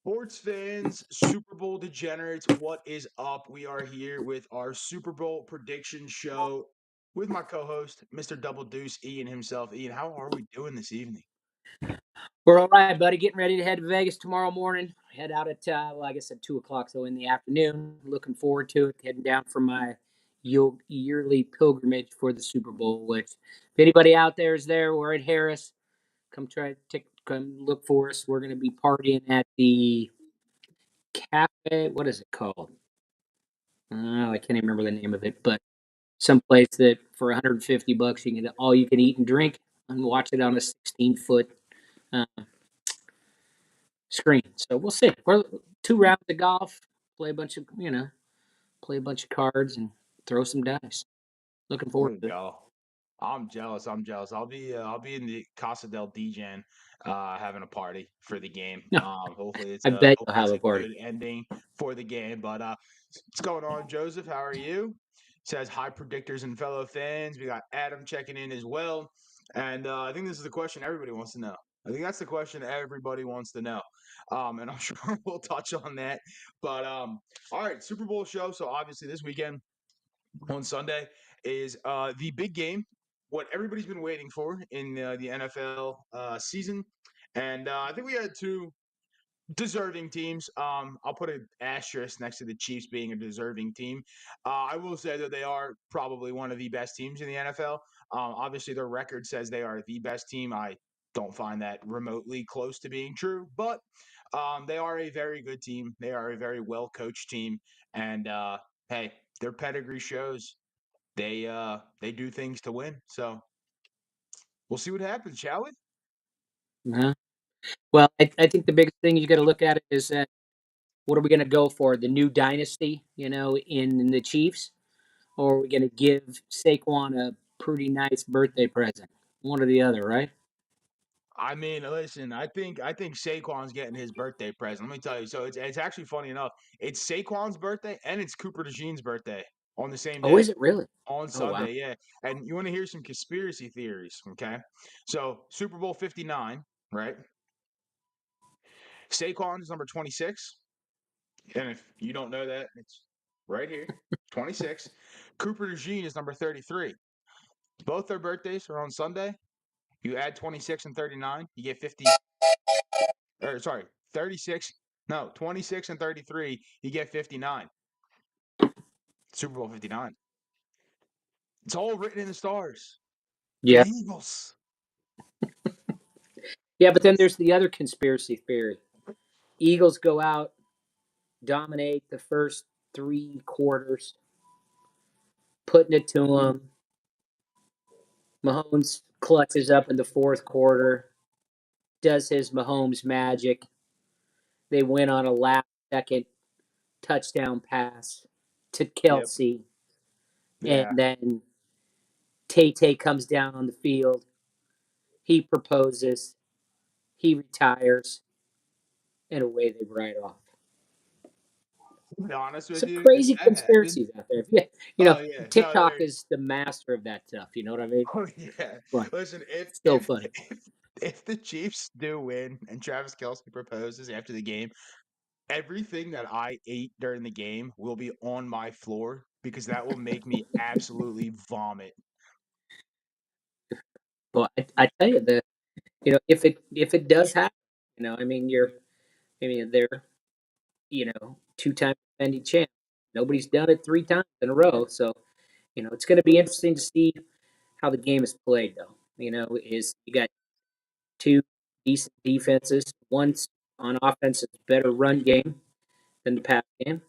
Sports fans, Super Bowl degenerates, what is up? We are here with our Super Bowl prediction show with my co-host, Mr. Double Deuce, Ian himself. Ian, how are we doing this evening? We're all right, buddy. Getting ready to head to Vegas tomorrow morning. Head out at, I guess at 2 o'clock, so in the afternoon. Looking forward to it. Heading down for my yearly pilgrimage for the Super Bowl, which, if anybody out there is there, we're at Harris. Come look for us. We're going to be partying at the cafe. What is it called? I can't even remember the name of it, but someplace that for 150 bucks you can get all you can eat and drink and watch it on a 16-foot uh, screen. So we'll see. We're 2 rounds of golf, play a bunch of play a bunch of cards and throw some dice. Looking There forward you to it. go. I'm jealous. I'm jealous. I'll be in the Casa del Degen, having a party for the game. No, Hopefully I bet you'll hopefully have it's a a party. good ending for the game. But what's going on, Joseph? How are you? Says hi, predictors and fellow fans. We got Adam checking in as well, and I think this is the question everybody wants to know. I think that's the question everybody wants to know, and I'm sure we'll touch on that. But all right, Super Bowl show. So obviously this weekend on Sunday is the big game, what everybody's been waiting for in the NFL season. And I think we had two deserving teams. I'll put an asterisk next to the Chiefs being a deserving team. I will say that they are probably one of the best teams in the NFL. Obviously, their record says they are the best team. I don't find that remotely close to being true, but they are a very good team. They are a very well coached team, and hey, their pedigree shows they do things to win. So we'll see what happens, shall we? Uh-huh. Well, I think the biggest thing you got to look at it is that what are we going to go for? The new dynasty, in the Chiefs, or are we going to give Saquon a pretty nice birthday present? One or the other, right? I mean, listen, I think Saquon's getting his birthday present. Let me tell you. So it's actually funny enough. It's Saquon's birthday and it's Cooper DeJean's birthday on the same Oh, day is it really? on Oh, wow. Sunday. Yeah, and you want to hear some conspiracy theories? Okay, so Super Bowl 59, right? Saquon is number 26, and if you don't know that, it's right here, 26. Cooper DeJean is number 33. Both their birthdays are on Sunday. You add 26 and 39, you get 50, or sorry, 36. No, 26 and 33, you get 59. Super Bowl 59. It's all written in the stars. The Yeah. Eagles. Yeah, but then there's the other conspiracy theory. Eagles go out, dominate the first 3 quarters, putting it to them. Mahomes clutches up in the fourth quarter, does his Mahomes magic. They win on a last second touchdown pass to Yep. Kelsey. And Yeah. then Tay Tay comes down on the field. He proposes. He retires. And away they ride off. To be honest with Some you, if crazy that happened, conspiracies out there. Yeah, oh yeah, no, TikTok is the master of that stuff. You know what I mean? oh yeah. But Listen, if still funny. if the Chiefs do win and Travis Kelsey proposes after the game, everything that I ate during the game will be on my floor because that will make me absolutely vomit. But I tell you, if it does happen, I mean, they're 2-time defending champ. Nobody's done it 3 times in a row, so it's going to be interesting to see how the game is played. Though, is you got two decent defenses. One's on offense, it's better run game than the pass game,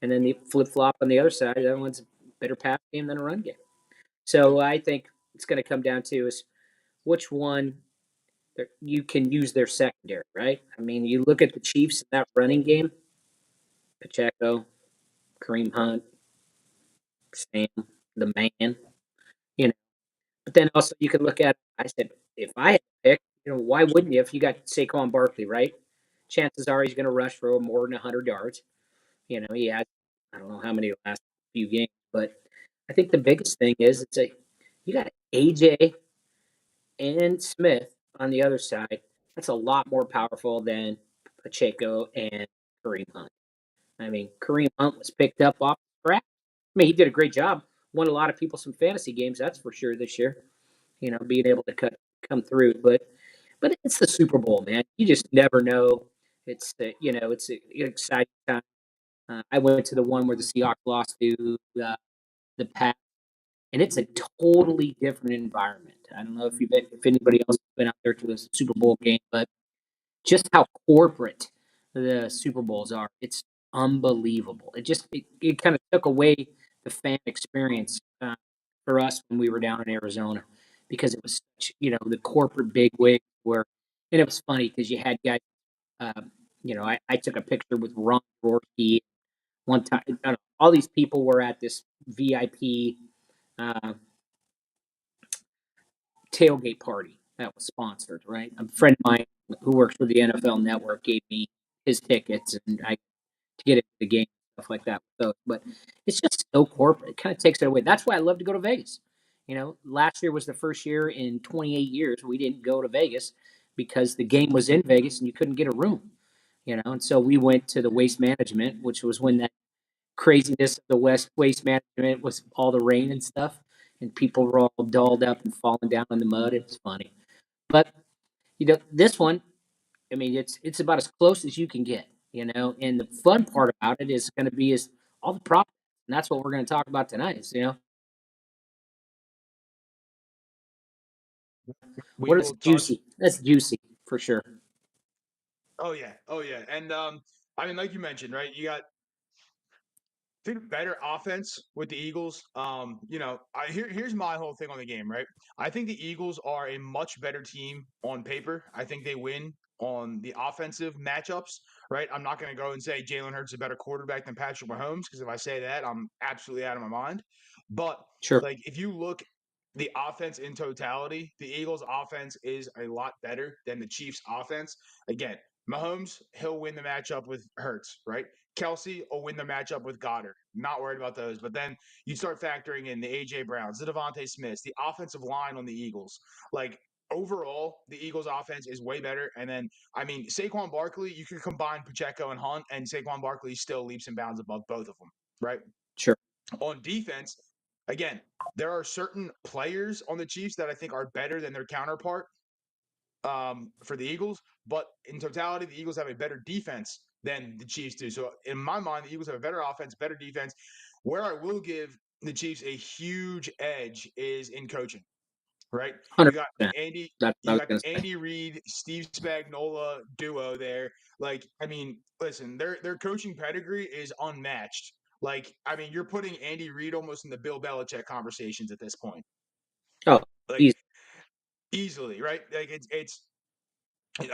and then the flip flop on the other side. The other one's a better pass game than a run game. So I think it's going to come down to is which one you can use their secondary, right? I mean, you look at the Chiefs that running game, Pacheco, Kareem Hunt, Sam, the man, you know. But then also you can look at, I said, if I had to pick, why wouldn't you if you got Saquon Barkley, right? Chances are he's going to rush for more than 100 yards. He had, I don't know how many last few games, but I think the biggest thing is you got AJ and Smith on the other side. That's a lot more powerful than Pacheco and Kareem Hunt. I mean, Kareem Hunt was picked up off the scratch. I mean, he did a great job. Won a lot of people some fantasy games, that's for sure this year. Being able to come through, but it's the Super Bowl, man. You just never know. It's an exciting time. I went to the one where the Seahawks lost to the Pats, and it's a totally different environment. I don't know if anybody else has been out there to a Super Bowl game, but just how corporate the Super Bowls are, it's unbelievable. It kind of took away the fan experience for us when we were down in Arizona because it was such, the corporate bigwig where, and it was funny because you had guys, I took a picture with Ron Rorty one time. I don't know, all these people were at this VIP uh, tailgate party that was sponsored, right? A friend of mine who works for the NFL Network gave me his tickets, and I to get into the game stuff like that. But it's just so corporate. It kind of takes it away. That's why I love to go to Vegas. Last year was the first year in 28 years we didn't go to Vegas because the game was in Vegas and you couldn't get a room. And so we went to the Waste Management, which was when that craziness of the West Waste Management was all the rain and stuff, and people were all dolled up and falling down in the mud. It was funny, but this one, I mean, it's about as close as you can get. And the fun part about it is going to be is all the prop, and that's what we're going to talk about tonight. We What is will touch. juicy? That's juicy for sure. Oh yeah, oh yeah, and I mean, like you mentioned, right? You got think better offense with the Eagles. Here's my whole thing on the game, right? I think the Eagles are a much better team on paper. I think they win on the offensive matchups, right? I'm not going to go and say Jalen Hurts is a better quarterback than Patrick Mahomes because if I say that, I'm absolutely out of my mind. But Sure, like if you look the offense in totality, the Eagles offense is a lot better than the Chiefs offense. Again, Mahomes, he'll win the matchup with Hurts, right? Kelsey will win the matchup with Goddard. Not worried about those. But then you start factoring in the A.J. Browns, the Devontae Smiths, the offensive line on the Eagles. Like, overall, the Eagles offense is way better. And then, I mean, Saquon Barkley, you could combine Pacheco and Hunt, and Saquon Barkley still leaps and bounds above both of them, right? sure, On defense, again, there are certain players on the Chiefs that I think are better than their counterpart for the Eagles. But in totality, the Eagles have a better defense than the Chiefs do. So in my mind, the Eagles have a better offense, better defense. Where I will give the Chiefs a huge edge is in coaching. Right? 100%. That's what I You was got going the to say. Andy Reid, Steve Spagnuolo duo there. Like, I mean, listen, their coaching pedigree is unmatched. Like, I mean, you're putting Andy Reid almost in the Bill Belichick conversations at this point. Oh, Like he's easily, right? Like it's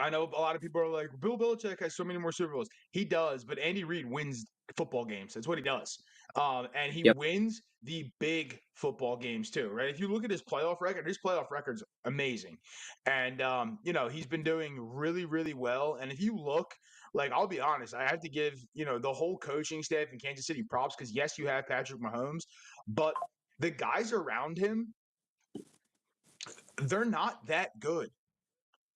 I know a lot of people are like, Bill Belichick has so many more Super Bowls. He does, but Andy Reid wins football games. That's what he does. And he yep, wins the big football games too, right? If you look at his playoff record's amazing. And, he's been doing really, really well. And if you look, like, I'll be honest, I have to give, the whole coaching staff in Kansas City props because, yes, you have Patrick Mahomes, but the guys around him, they're not that good.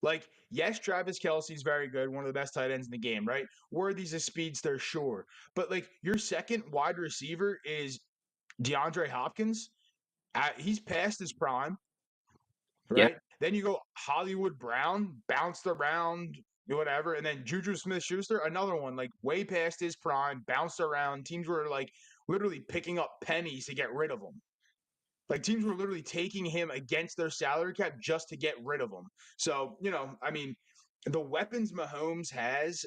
Like, yes, Travis Kelsey's very good, one of the best tight ends in the game, right? Worthy's a speedster, sure. But, like, your second wide receiver is DeAndre Hopkins. He's past his prime, yeah, right? Then you go Hollywood Brown, bounced around, whatever. And then Juju Smith Schuster, another one, like, way past his prime, bounced around. Teams were, like, literally picking up pennies to get rid of him. Like teams were literally taking him against their salary cap just to get rid of him. So, I mean, the weapons Mahomes has,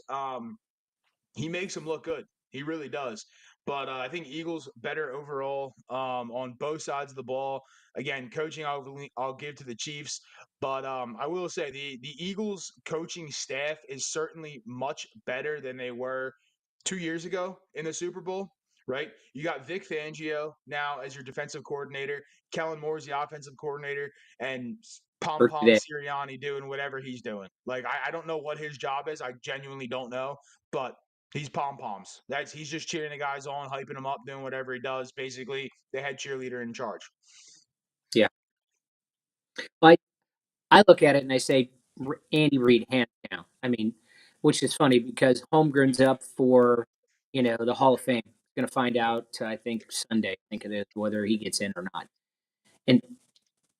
he makes them look good. He really does. But I think Eagles better overall on both sides of the ball. Again, coaching I'll give to the Chiefs, but I will say the Eagles coaching staff is certainly much better than they were 2 years ago in the Super Bowl. Right, you got Vic Fangio now as your defensive coordinator. Kellen Moore's the offensive coordinator, and Pom for Pom today. Sirianni doing whatever he's doing. Like I don't know what his job is. I genuinely don't know, but he's pom poms. He's just cheering the guys on, hyping them up, doing whatever he does. Basically, the head cheerleader in charge. Yeah, I I look at it and I say Andy Reid hands down. I mean, which is funny because Holmgren's up for, the Hall of Fame. Going to find out, I think Sunday. I think it is whether he gets in or not. And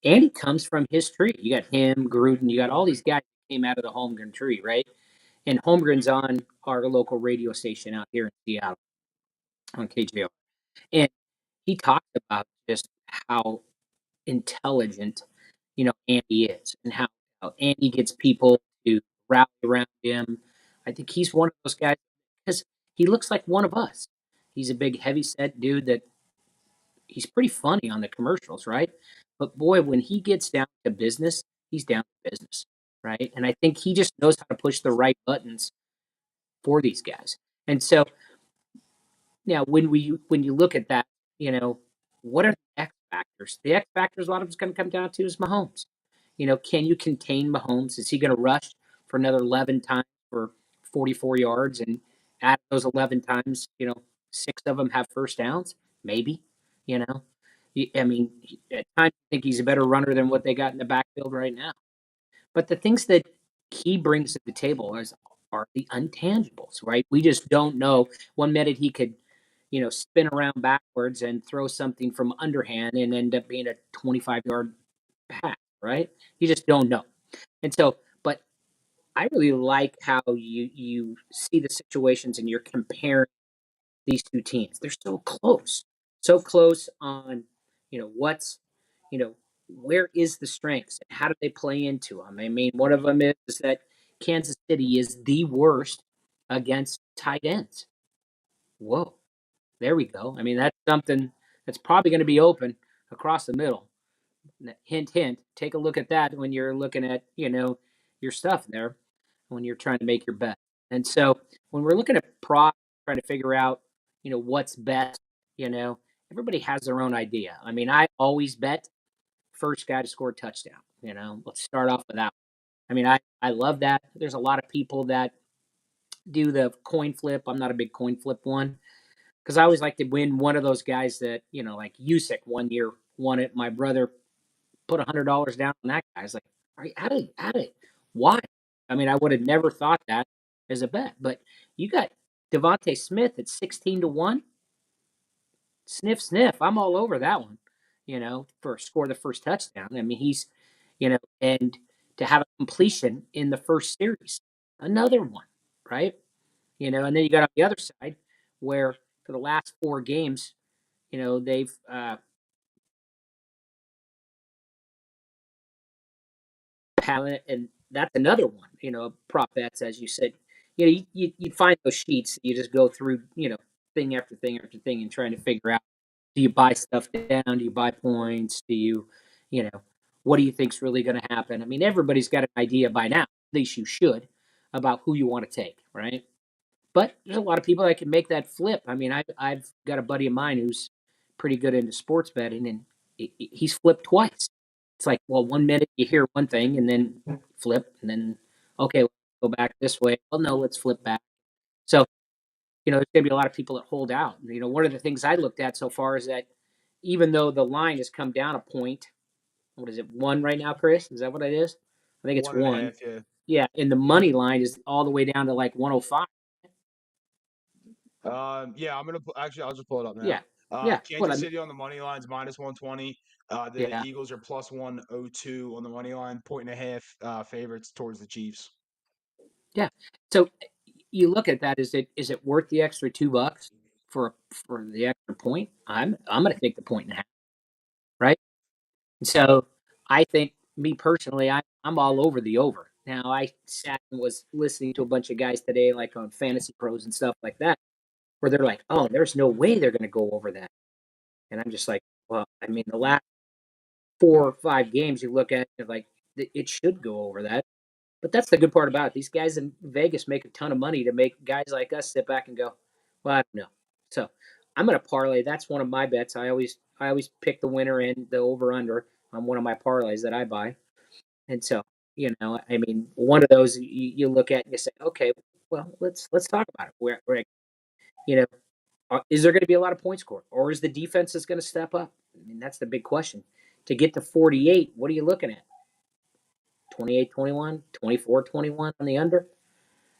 Andy comes from his tree. You got him, Gruden. You got all these guys that came out of the Holmgren tree, right? And Holmgren's on our local radio station out here in Seattle on KJR, and he talked about just how intelligent, Andy is, and how Andy gets people to rally around him. I think he's one of those guys because he looks like one of us. He's a big, heavy set dude that he's pretty funny on the commercials, right? But boy, when he gets down to business, he's down to business, right? And I think he just knows how to push the right buttons for these guys. And so now when you look at that, what are the X factors? The X factors a lot of it's going to come down to is Mahomes. Can you contain Mahomes? Is he going to rush for another 11 times for 44 yards? And out of those 11 times, 6 of them have first downs? Maybe, you know. I mean, at times I think he's a better runner than what they got in the backfield right now. But the things that he brings to the table are the intangibles, right? We just don't know. One minute he could, spin around backwards and throw something from underhand and end up being a 25-yard pass, right? You just don't know. And so, but I really like how you see the situations and you're comparing these two teams. They're so close on, what's, you know, where is the strengths and how do they play into them? I mean, one of them is that Kansas City is the worst against tight ends. Whoa, there we go. I mean, that's something that's probably going to be open across the middle. Hint, hint. Take a look at that when you're looking at, your stuff there when you're trying to make your bet. And so when we're looking at prop, trying to figure out, what's best, everybody has their own idea. I mean, I always bet first guy to score a touchdown. Let's start off with that. I mean, I love that. There's a lot of people that do the coin flip. I'm not a big coin flip one because I always like to win one of those guys that, like Usyk one year won it. My brother put $100 down on that guy. I was like, are you out of it? Why? I mean, I would have never thought that as a bet. But you got Devontae Smith at 16-1. Sniff, sniff. I'm all over that one, for score the first touchdown. I mean, he's, and to have a completion in the first series, another one, right? And then you got on the other side where for the last 4 games, they've and that's another one, prop bets, as you said. You find those sheets, you just go through, thing after thing after thing and trying to figure out, do you buy stuff down? Do you buy points? Do you, what do you think's really going to happen? I mean, everybody's got an idea by now, at least you should, about who you want to take, right? But there's a lot of people that can make that flip. I mean, I've got a buddy of mine who's pretty good into sports betting, and he's flipped twice. It's like, well, one minute you hear one thing and then flip, and then, okay, let's go back this way. Well, no, let's flip back. So, there's going to be a lot of people that hold out. One of the things I looked at so far is that even though the line has come down a point, what is it, 1 right now, Chris? Is that what it is? I think it's 1. Half, yeah. Yeah, and the money line is all the way down to like 105. Yeah, actually, I'll just pull it up now. Yeah. Yeah. Kansas City on the money lines -120. The Yeah. Eagles are +102 on the money line, 1.5 favorites towards the Chiefs. Yeah. So you look at that. Is it worth the extra $2 for the extra point? I'm going to take the point and a half, right? So I think, me personally, I'm all over the over. Now I sat and was listening to a bunch of guys today, like on Fantasy Pros and stuff like that, where they're like, "Oh, there's no way they're going to go over that," and I'm just like, "Well, I mean, the last 4 or 5 games you look at, you're like, it should go over that." But that's the good part about it. These guys in Vegas make a ton of money to make guys like us sit back and go, well, I don't know. So I'm going to parlay. That's one of my bets. I always pick the winner and the over under on one of my parlays that I buy. And so, I mean, one of those you look at and you say, okay, well, let's talk about it. You know, is there going to be a lot of points scored, or is the defense is going to step up? I mean, that's the big question. To get to 48, what are you looking at? 28-21, 24-21 on the under.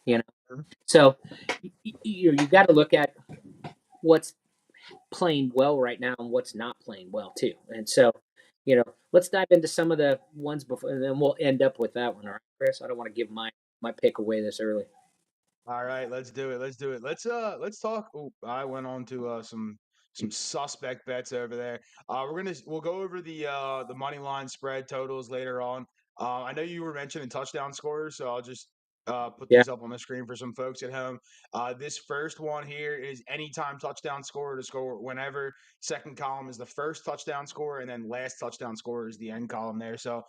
You know, so you got to look at what's playing well right now and what's not playing well too. And so, let's dive into some of the ones before, and then we'll end up with that one. All right, Chris. I don't want to give my pick away this early. All right, let's do it. Let's do it. Let's talk. Oh, I went on to some suspect bets over there. We'll go over the money line spread totals later on. I know you were mentioning touchdown scorers, so I'll just put Yeah, these up on the screen for some folks at home. This first one here is anytime touchdown scorer to score whenever. Second column is the first touchdown scorer, and then last touchdown scorer is the end column there. So,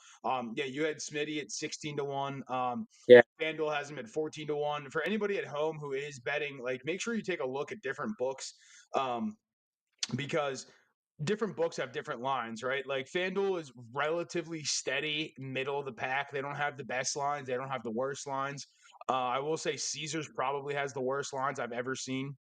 yeah, you had Smitty at 16-1. yeah, FanDuel has them at 14-1. For anybody at home who is betting, like make sure you take a look at different books, because different books have different lines, right? Like FanDuel is relatively steady, middle of the pack. They don't have the best lines. They don't have the worst lines. I will say Caesars probably has the worst lines I've ever seen.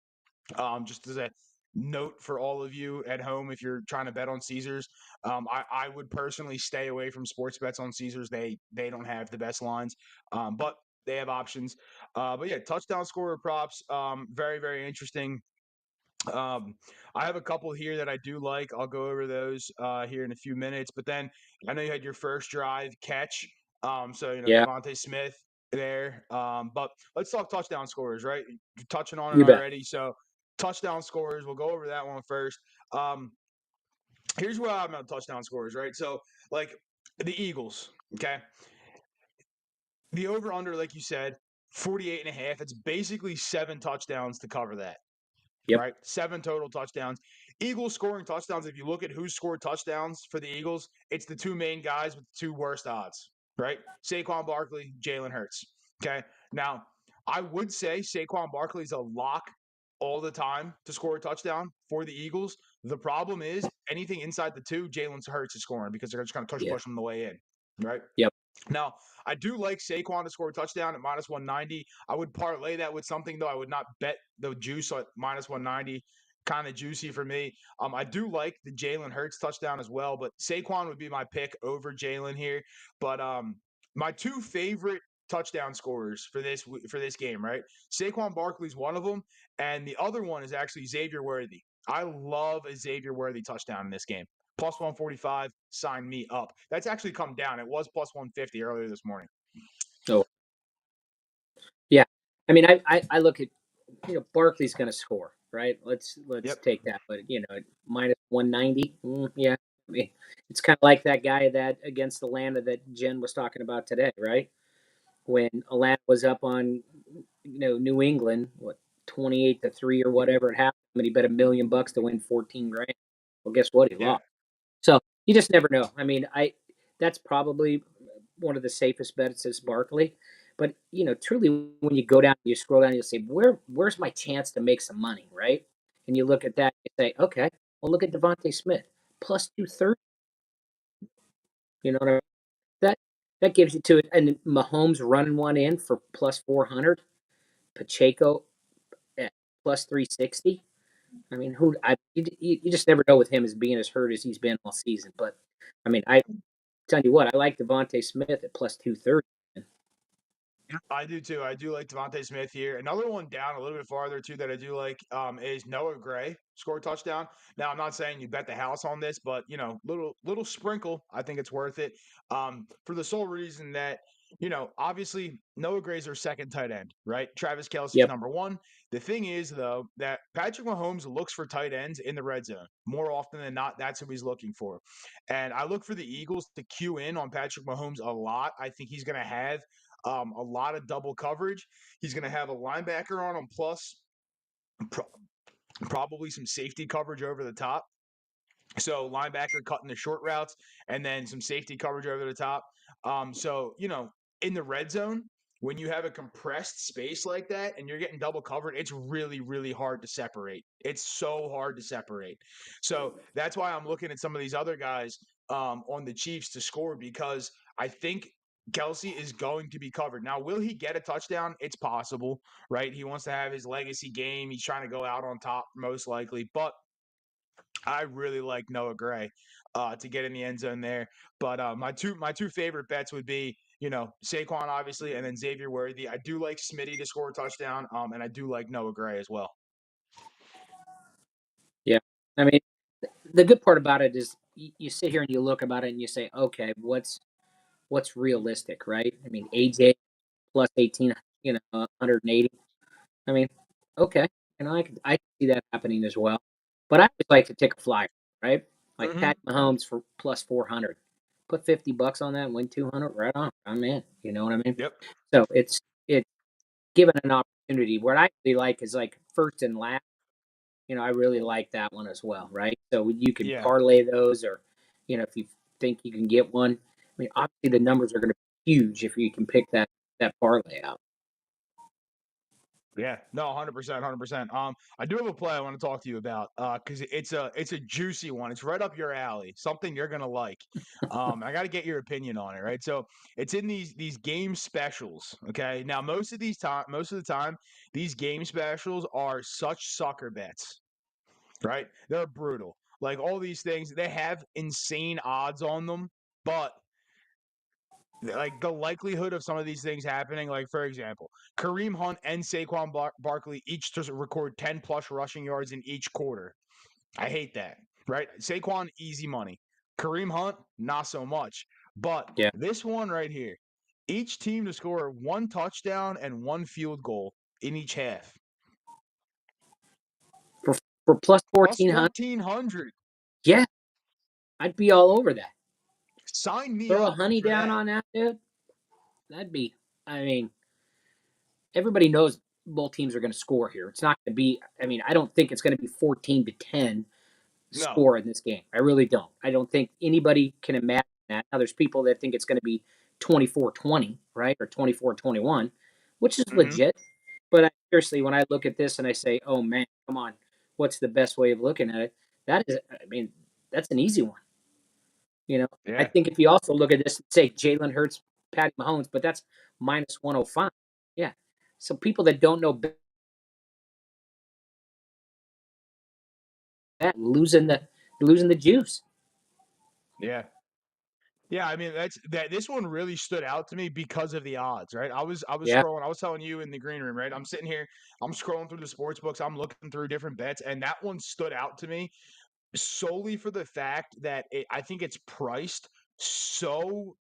Just as a note for all of you at home, if you're trying to bet on Caesars, I would personally stay away from sports bets on Caesars. They don't have the best lines, but they have options. But yeah, touchdown scorer props, very very interesting. Um, I have a couple here that I do like. I'll go over those here in a few minutes. But then I know you had your first drive catch. So yeah. Devontae Smith there. But let's talk touchdown scorers, right? You're touching on it You bet. already. So touchdown scorers, we'll go over that one first. Here's where I'm at touchdown scorers, right? So like the Eagles, okay. The over under, like you said, 48 and a half. It's basically 7 touchdowns to cover that, Yep. right? 7 total touchdowns. Eagles scoring touchdowns. If you look at who scored touchdowns for the Eagles, it's the two main guys with the two worst odds, right? Saquon Barkley, Jalen Hurts. Okay. Now, I would say Saquon Barkley is a lock all the time to score a touchdown for the Eagles. The problem is anything inside the two, Jalen Hurts is scoring because they're just going to tush Yeah. push them the way in, right? Yep. Now, I do like Saquon to score a touchdown at minus 190. I would parlay that with something, though. I would not bet the juice at minus 190. Kind of juicy for me. I do like the Jalen Hurts touchdown as well, but Saquon would be my pick over Jalen here. But my two favorite touchdown scorers for this game, right? Saquon Barkley's one of them, and the other one is actually Xavier Worthy. I love a Xavier Worthy touchdown in this game. Plus 145, sign me up. That's actually come down. It was plus 150 earlier this morning. Oh, yeah. I mean, I look at, Barkley's going to score, right? Let's Yep. take that. But at minus 190, yeah. I mean, it's kind of like that guy that against Atlanta that Jen was talking about today, right? When Atlanta was up on, New England, what 28-3 or whatever it happened, and he bet $1 million to win 14 grand. Well, guess what? He Yeah. lost. So you just never know. I mean, that's probably one of the safest bets is Barkley. But truly, when you go down, you scroll down, you say, where's my chance to make some money, right? And you look at that, you say, okay, well, look at Devontae Smith plus 230. You know what I mean? That that gives you to it, and Mahomes running one in for plus 400, Pacheco at plus 360. I mean, you just never know with him as being as hurt as he's been all season. But I mean, I tell you what, I like Devontae Smith at plus 230. I do too. I do like Devontae Smith here. Another one down a little bit farther too that I do like is Noah Gray scored touchdown. Now I'm not saying you bet the house on this, but little sprinkle. I think it's worth it. For the sole reason that obviously Noah Gray's our second tight end, right? Travis Kelce's Yep. number one. The thing is though that Patrick Mahomes looks for tight ends in the red zone more often than not. That's who he's looking for, and I look for the Eagles to cue in on Patrick Mahomes a lot. I think he's going to have a lot of double coverage. He's going to have a linebacker on him, plus pro- probably some safety coverage over the top. So linebacker cutting the short routes, and then some safety coverage over the top. So in the red zone, when you have a compressed space like that and you're getting double covered, it's really, really hard to separate. It's so hard to separate. So that's why I'm looking at some of these other guys on the Chiefs to score, because I think Kelsey is going to be covered. Now, will he get a touchdown? It's possible, right? He wants to have his legacy game. He's trying to go out on top, most likely. But I really like Noah Gray to get in the end zone there. But my two favorite bets would be Saquon obviously, and then Xavier Worthy. I do like Smitty to score a touchdown, and I do like Noah Gray as well. Yeah. I mean, the good part about it is you sit here and you look about it and you say, okay, what's realistic, right? I mean, AJ plus 18, 180. I mean, okay, I can see that happening as well. But I always like to take a flyer, right? Like Mm-hmm. Pat Mahomes for plus 400. Put $50 on that and win 200. Right on. I'm in. You know what I mean? Yep. So it's given an opportunity. What I really like is like first and last. I really like that one as well, right? So you can Yeah. parlay those, or if you think you can get one. I mean, obviously the numbers are going to be huge if you can pick that parlay out. Yeah, no, 100%, 100%. I do have a play I want to talk to you about, because it's a juicy one. It's right up your alley, something you're gonna like. I got to get your opinion on it, right? So it's in these game specials. Okay, now most of the time, these game specials are such sucker bets, right? They're brutal. Like all these things, they have insane odds on them, but like the likelihood of some of these things happening, like for example, Kareem Hunt and Saquon Barkley each just record 10 plus rushing yards in each quarter. I hate that, right? Saquon, easy money. Kareem Hunt, not so much. But Yeah. this one right here, each team to score one touchdown and one field goal in each half. For plus Plus 1,400. 1,400. Yeah, I'd be all over that. Sign me Throw a up honey for down that. on that, dude. That'd be. I mean, everybody knows both teams are going to score here. It's not going to be. I mean, I don't think it's going to be 14-10 No. score in this game. I really don't. I don't think anybody can imagine that. Now, there's people that think it's going to be 24-20, right, or 24-21, which is Mm-hmm. legit. But seriously, when I look at this and I say, "Oh man, come on, what's the best way of looking at it?" That is, I mean, that's an easy one. I Yeah. think if you also look at this and say Jalen Hurts, Patty Mahomes, but that's minus 105. Yeah. So people that don't know that losing the juice. Yeah. Yeah, I mean that this one really stood out to me because of the odds, right? I was Yeah. scrolling, I was telling you in the green room, right? I'm sitting here, I'm scrolling through the sports books, I'm looking through different bets, and that one stood out to me solely for the fact that I think it's priced so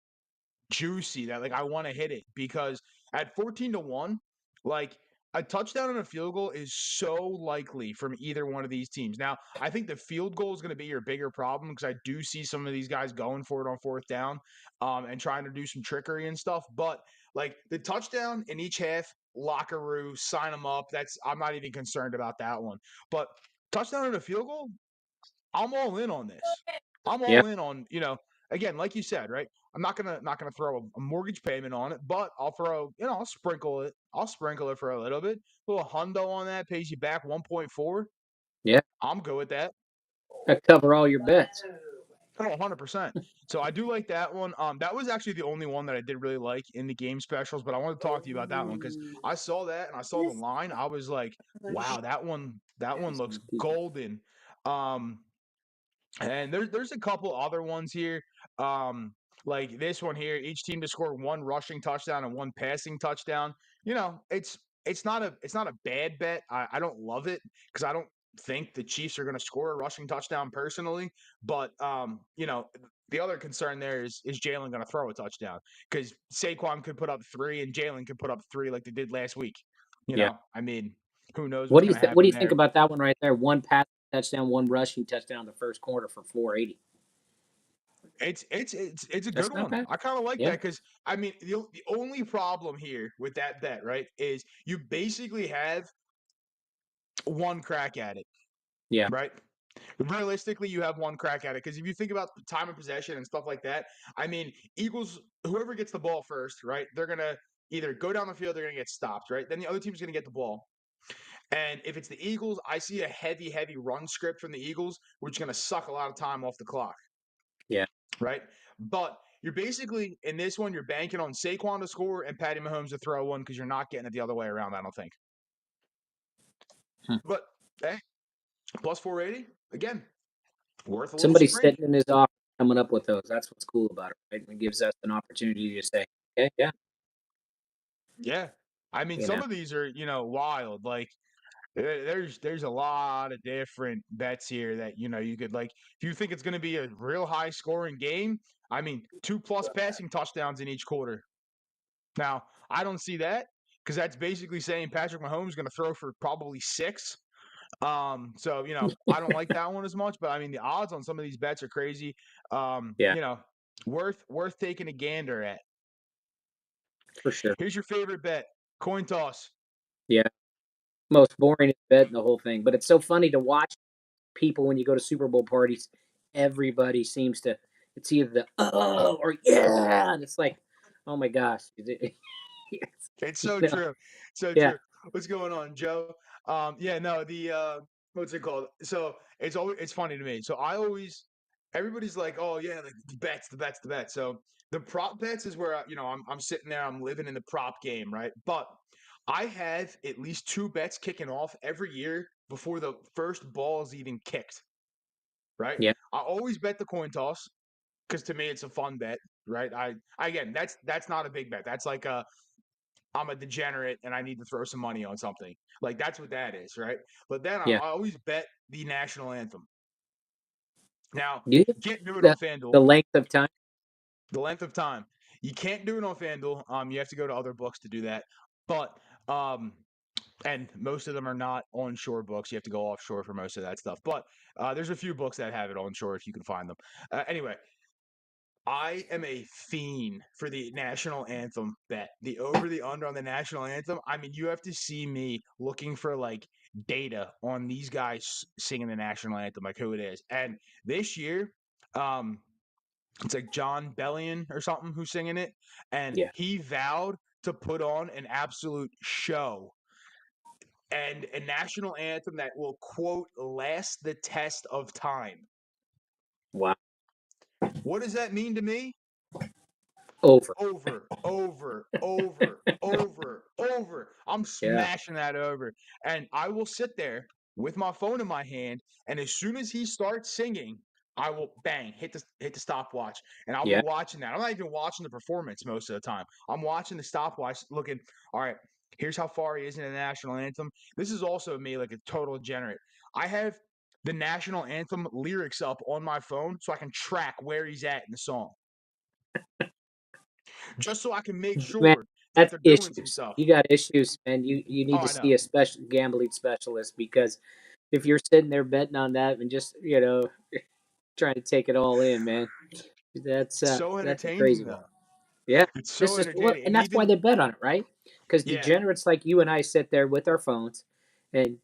juicy that like I want to hit it because at 14-1, like a touchdown and a field goal is so likely from either one of these teams. Now, I think the field goal is going to be your bigger problem because I do see some of these guys going for it on fourth down, and trying to do some trickery and stuff. But like the touchdown in each half, Lockeroo, sign them up. I'm not even concerned about that one. But touchdown and a field goal, I'm all in on this. I'm Yeah. all in on, again, like you said, right? I'm not gonna throw a mortgage payment on it, but I'll throw, I'll sprinkle it. I'll sprinkle it for a little bit. A little hundo on that pays you back 1.4. Yeah. I'm good with that. That cover all your bets. Oh, 100%. So I do like that one. That was actually the only one that I did really like in the game specials, but I want to talk to you about that one because I saw that and I saw the line. I was like, wow, that one looks golden. Um, And there's a couple other ones here. Like this one here, each team to score one rushing touchdown and one passing touchdown. It's not a bad bet. I don't love it because I don't think the Chiefs are going to score a rushing touchdown personally. But the other concern there is Jalen going to throw a touchdown because Saquon could put up three and Jalen could put up three like they did last week. Yeah. I mean, who knows What what's do you going to what do happen you think there? about that one right there? One pass touchdown, one rushing touchdown in the first quarter for 480. It's a good That's not one. bad. I kind of like that Yeah. because I mean the only problem here with that bet, right, is you basically have one crack at it, Yeah. right? Realistically, you have one crack at it because if you think about time of possession and stuff like that, I mean, Eagles, whoever gets the ball first, right, they're gonna either go down the field, they're gonna get stopped, right? Then the other team's gonna get the ball. And if it's the Eagles, I see a heavy, heavy run script from the Eagles, which is going to suck a lot of time off the clock. Yeah. Right? But you're basically in this one, you're banking on Saquon to score and Patty Mahomes to throw one because you're not getting it the other way around, I don't think. Hmm. But hey, plus 480, again, worth a little Somebody's sprinkle. sitting in his office coming up with those. That's what's cool about it, right? It gives us an opportunity to say, Okay, yeah, Yeah. I mean, you some know, of these are, wild. Like there's a lot of different bets here that, you could like if you think it's going to be a real high scoring game, I mean, 2 plus passing touchdowns in each quarter. Now, I don't see that because that's basically saying Patrick Mahomes is going to throw for probably 6. So, I don't like that one as much, but I mean, the odds on some of these bets are crazy. yeah, Worth taking a gander at. for sure. Here's your favorite bet. Coin toss. Yeah, most boring bet in the whole thing, but it's so funny to watch people when you go to Super Bowl parties. Everybody seems to. It's either the oh or yeah, and it's like, oh my gosh, It's you so know, true. So yeah, true. What's going on, Joe? Yeah, no, the what's it called? So it's funny to me. So I always everybody's like, oh yeah, like the bets, the bets, the bets. So the prop bets is where I'm sitting there, I'm living in the prop game, right? But I have at least 2 bets kicking off every year before the first ball is even kicked, right? yeah, I always bet the coin toss because to me it's a fun bet, right? Again, that's not a big bet. That's like I'm a degenerate and I need to throw some money on something. Like that's what that is, right? But then I yeah. always bet the national anthem. Now, Do you you can't do it on the FanDuel. the length of time? The length of time. You can't do it on FanDuel. You have to go to other books to do that. But and most of them are not onshore books. You have to go offshore for most of that stuff. But there's a few books that have it onshore if you can find them. Anyway, I am a fiend for the national anthem bet. The over, the under on the national anthem. I mean, you have to see me looking for like data on these guys singing the national anthem, like who it is. And this year, um, it's like John Bellion or something who's singing it, and Yeah. he vowed to put on an absolute show and a national anthem that will quote last the test of time. Wow. What does that mean to me? Over. Over, over, over, over, over. I'm Yeah. smashing that over. And I will sit there with my phone in my hand, and as soon as he starts singing, I will bang, hit the stopwatch. And I'll be Yeah. watching that. I'm not even watching the performance most of the time. I'm watching the stopwatch, looking, all right, here's how far he is in the national anthem. This is also me like a total degenerate. I have the national anthem lyrics up on my phone so I can track where he's at in the song just so I can make Man, sure that that's they're doing some issues. stuff. You got issues, man. You Oh, need to I see know. a special gambling specialist because if you're sitting there betting on that and just, trying to take it all in, man, It's so that's a entertaining crazy one. though. Yeah. It's This so is well, entertaining. and And that's why even they bet on it, right? Because yeah, degenerates like you and I sit there with our phones and,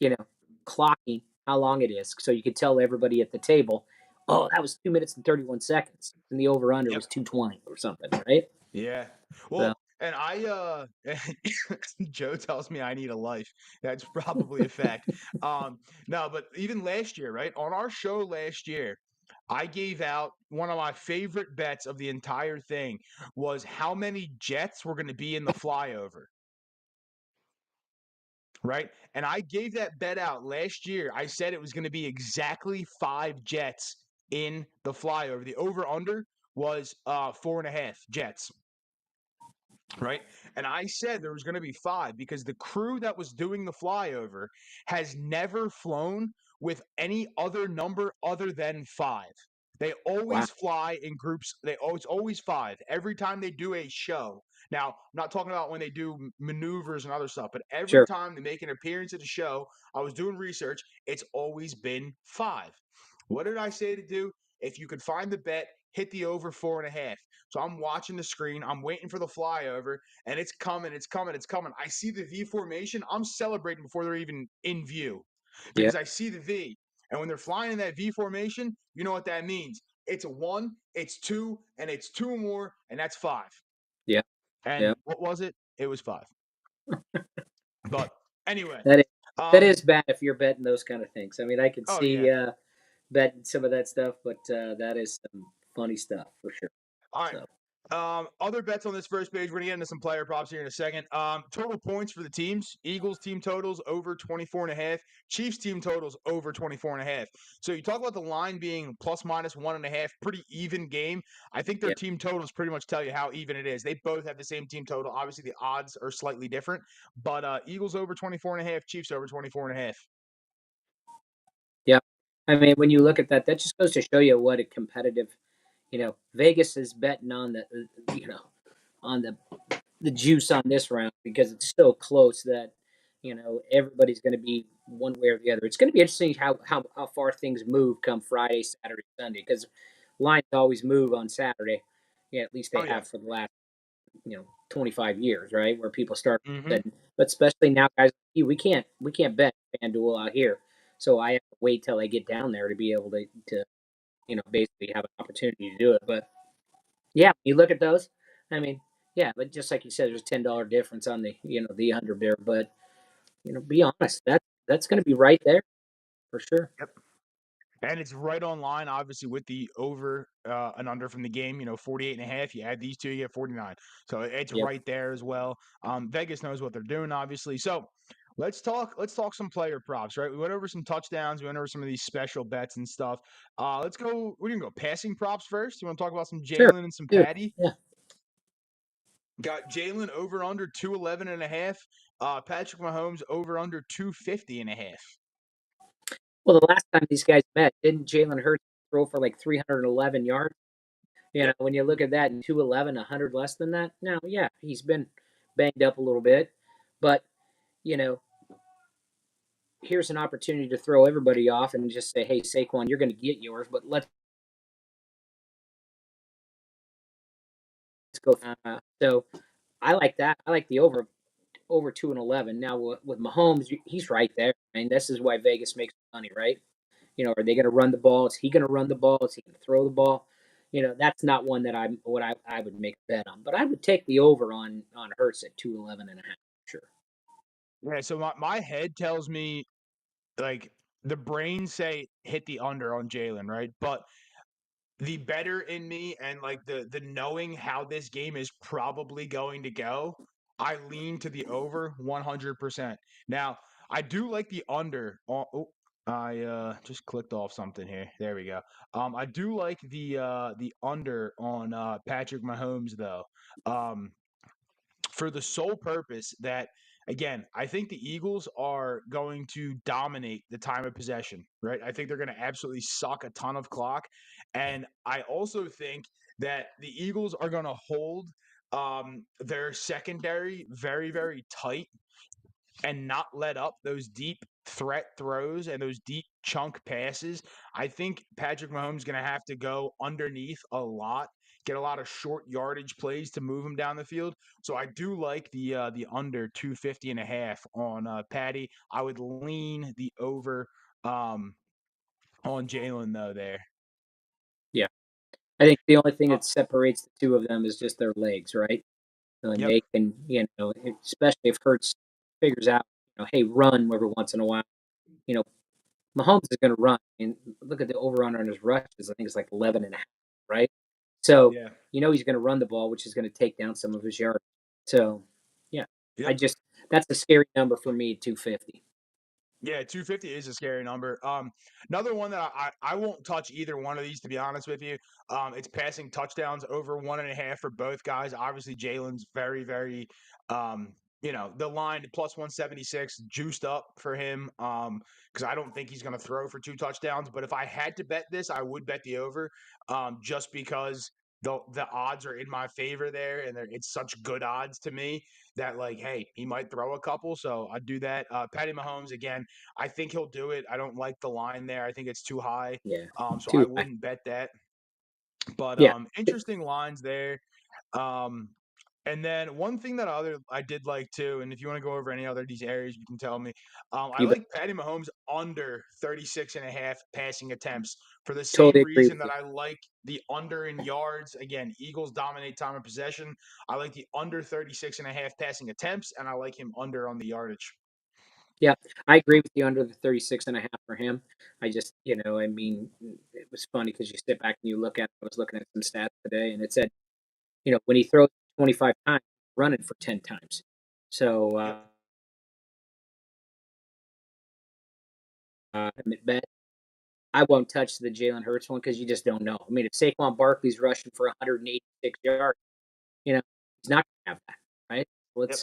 you know, clocking how long it is. So you could tell everybody at the table, oh, that was 2 minutes and 31 seconds. And the over under yep, was 220 or something, right? yeah. So Well, and Joe tells me I need a life. That's probably a fact. Um, no, but even last year, right? On our show last year, I gave out one of my favorite bets of the entire thing was how many Jets were going to be in the flyover. Right? And I gave that bet out last year. I said it was going to be exactly 5 Jets in the flyover. The over under was 4.5 Jets. Right. And I said there was going to be 5 because the crew that was doing the flyover has never flown with any other number other than 5. They wow. always fly in groups. It's always 5 every time they do a show. Now, I'm not talking about when they do maneuvers and other stuff, but every Sure. time they make an appearance at a show, I was doing research, it's always been 5. What did I say to do? If you could find the bet, hit the over 4.5. So I'm watching the screen. I'm waiting for the flyover, and it's coming. It's coming. It's coming. I see the V formation. I'm celebrating before they're even in view Yeah. because I see the V. And when they're flying in that V formation, you know what that means. It's a 1, it's 2, and it's 2 more, and that's 5. Yeah. And Yeah. what was it? It was 5. But anyway, That is that um, is bad if you're betting those kind of things. I mean, I could oh see yeah. betting some of that stuff, but that is some funny stuff for sure. All right. So Other bets on this first page. We're gonna get into some player props here in a second. Total points for the teams. Eagles team totals over 24.5. Chiefs team totals over 24.5. So you talk about the line being plus minus 1.5, pretty even game. I think their Yep. team totals pretty much tell you how even it is. They both have the same team total. Obviously, the odds are slightly different, but Eagles over 24.5, Chiefs over 24.5. Yep. I mean, when you look at that, that just goes to show you what a competitive, Vegas is betting on on the juice on this round because it's so close that everybody's going to be one way or the other. It's going to be interesting how far things move come Friday, Saturday, Sunday because lines always move on Saturday. Yeah, at least they Oh yeah. have for the last 25 years, right? Where people start Mm-hmm. betting, but especially now, guys, we can't bet FanDuel out here, so I have to wait till I get down there to be able to basically have an opportunity to do it. But yeah, you look at those. I mean, yeah, but just like you said, there's $10 difference on the under there. But be honest, that's going to be right there for sure. Yep. And it's right on line, obviously, with the over and under from the game. 48.5. You add these two, you get 49. So it's Yep, right there as well. Vegas knows what they're doing, obviously. So let's talk some player props, right? We went over some touchdowns, we went over some of these special bets and stuff. Let's go. We're gonna go passing props first. You want to talk about some sure, Jalen and some dude. Patty? Yeah. Got Jalen over under 211.5. Patrick Mahomes over under 250.5. Well, the last time these guys met, didn't Jalen Hurts throw for like 311 yards? Yep. When you look at that in 211, 100 less than that. Now, yeah, he's been banged up a little bit, but you know, here's an opportunity to throw everybody off and just say, "Hey, Saquon, you're going to get yours, but let's go." So I like that. I like the over 2-11. Now with Mahomes, he's right there. I mean, this is why Vegas makes money, right? Are they going to run the ball? Is he going to run the ball? Is he going to throw the ball? That's not one that I would make a bet on. But I would take the over on Hurts at 211.5. Sure. Yeah. So my head tells me like the brains say hit the under on Jalen, right? But the better in me and like the knowing how this game is probably going to go, I lean to the over 100%. Now, I do like the under. Oh, I just clicked off something here. There we go. I do like the under on Patrick Mahomes though. Um, for the sole purpose that again, I think the Eagles are going to dominate the time of possession, right? I think they're going to absolutely suck a ton of clock. And I also think that the Eagles are going to hold their secondary very, very tight and not let up those deep threat throws and those deep chunk passes. I think Patrick Mahomes is going to have to go underneath a lot, get a lot of short yardage plays to move him down the field. So I do like the under 250.5 on Patty. I would lean the over um, on Jalen though there. Yeah. I think the only thing Uh, that separates the two of them is just their legs, right? And yep. they can, especially if Hurts figures out, hey, run every once in a while. You know, Mahomes is going to run. And look at the over under on his rushes. I think it's like 11.5, right? So, Yeah. he's going to run the ball, which is going to take down some of his yards. So, yeah, Yep. that's a scary number for me, 250. Yeah, 250 is a scary number. Another one that I won't touch either one of these to be honest with you. It's passing touchdowns over 1.5 for both guys. Obviously, Jalen's very, very, the line plus 176 juiced up for him. Because I don't think he's going to throw for 2 touchdowns. But if I had to bet this, I would bet the over, just because the odds are in my favor there, and it's such good odds to me that like, hey, he might throw a couple, so I'd do that. Patty Mahomes again. I think he'll do it. I don't like the line there. I think it's too high. Yeah, So I too high. wouldn't bet that. But Yeah, interesting lines there. Um, and then one thing that I did like too, and if you want to go over any other of these areas, you can tell me. I you bet. like Patty Mahomes under 36.5 passing attempts for the same Totally agree reason with that you. I like the under in yards. Again, Eagles dominate time of possession. I like the under 36.5 passing attempts, and I like him under on the yardage. Yeah, I agree with you under the 36.5 for him. I just, I mean, it was funny because you sit back and you look at, I was looking at some stats today and it said when he throws 25 times, running for 10 times. So Yep. bet I won't touch the Jalen Hurts one because you just don't know. I mean, if Saquon Barkley's rushing for 186 yards, he's not going to have that, right? Yep.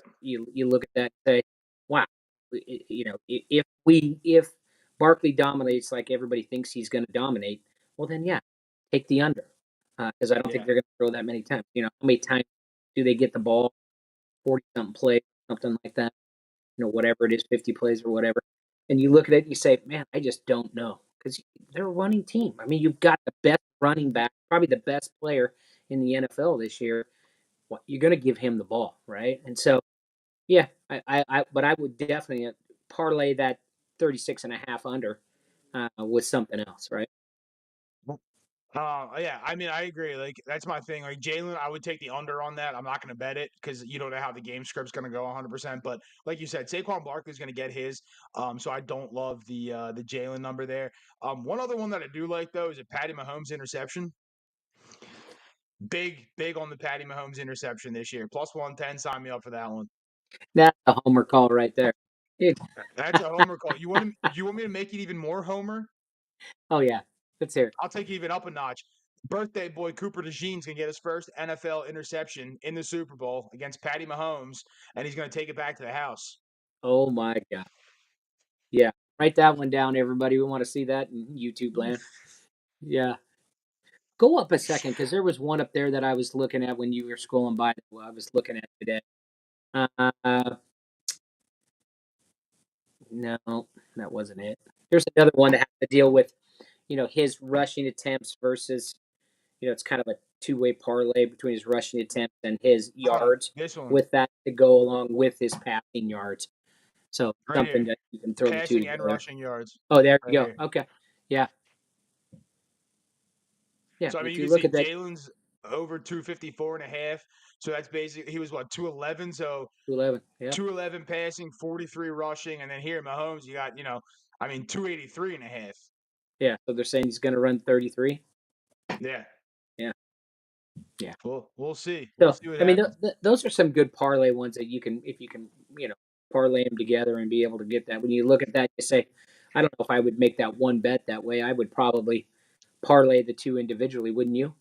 You look at that and say, wow, if Barkley dominates like everybody thinks he's going to dominate, well then yeah, take the under because I don't think Yeah. they're going to throw that many times. How many times do they get the ball? 40 something plays, something like that. Whatever it is, 50 plays or whatever. And you look at it and you say, man, I just don't know because they're a running team. I mean, you've got the best running back, probably the best player in the NFL this year. Well, you're going to give him the ball, right? And so, yeah, but I would definitely parlay that 36.5 under with something else, right? Yeah, I mean, I agree. Like, that's my thing. Like, Jalen, I would take the under on that. I'm not going to bet it because you don't know how the game script's going to go 100%. But like you said, Saquon Barkley's going to get his. So I don't love the Jalen number there. One other one that I do like though is a Patty Mahomes interception. Big on the Patty Mahomes interception this year. Plus 110. Sign me up for that one. That's a homer call right there. That's a homer call. You want me to make it even more homer? Oh yeah, let's hear it. I'll take it even up a notch. Birthday boy Cooper DeJean's gonna get his first NFL interception in the Super Bowl against Patty Mahomes, and he's gonna take it back to the house. Oh my god. Yeah, write that one down, everybody. We want to see that in YouTube land. Yeah. Go up a second because there was one up there that I was looking at when you were scrolling by. Well, I was looking at today. Uh, no, that wasn't it. There's another one that has to deal with, his rushing attempts versus, it's kind of a two-way parlay between his rushing attempts and his Oh, yards this one with that to go along with his passing yards. So right something here, that you can throw the two passing and together. rushing yards, Oh, there you right go. here. Okay. Yeah. Yeah. So I mean, If you you can look see at that, Jalen's over 254 and a half. So that's basically he was what 211. So 211. Yeah. 211 passing, 43 rushing, and then here Mahomes, you got I mean 283 and a half. Yeah. So they're saying he's going to run 33. Yeah. Yeah. Yeah. We'll see. We'll So, see what I mean, happens. those are some good parlay ones that if you can, parlay them together and be able to get that. When you look at that, you say, I don't know if I would make that one bet that way. I would probably parlay the two individually, wouldn't you?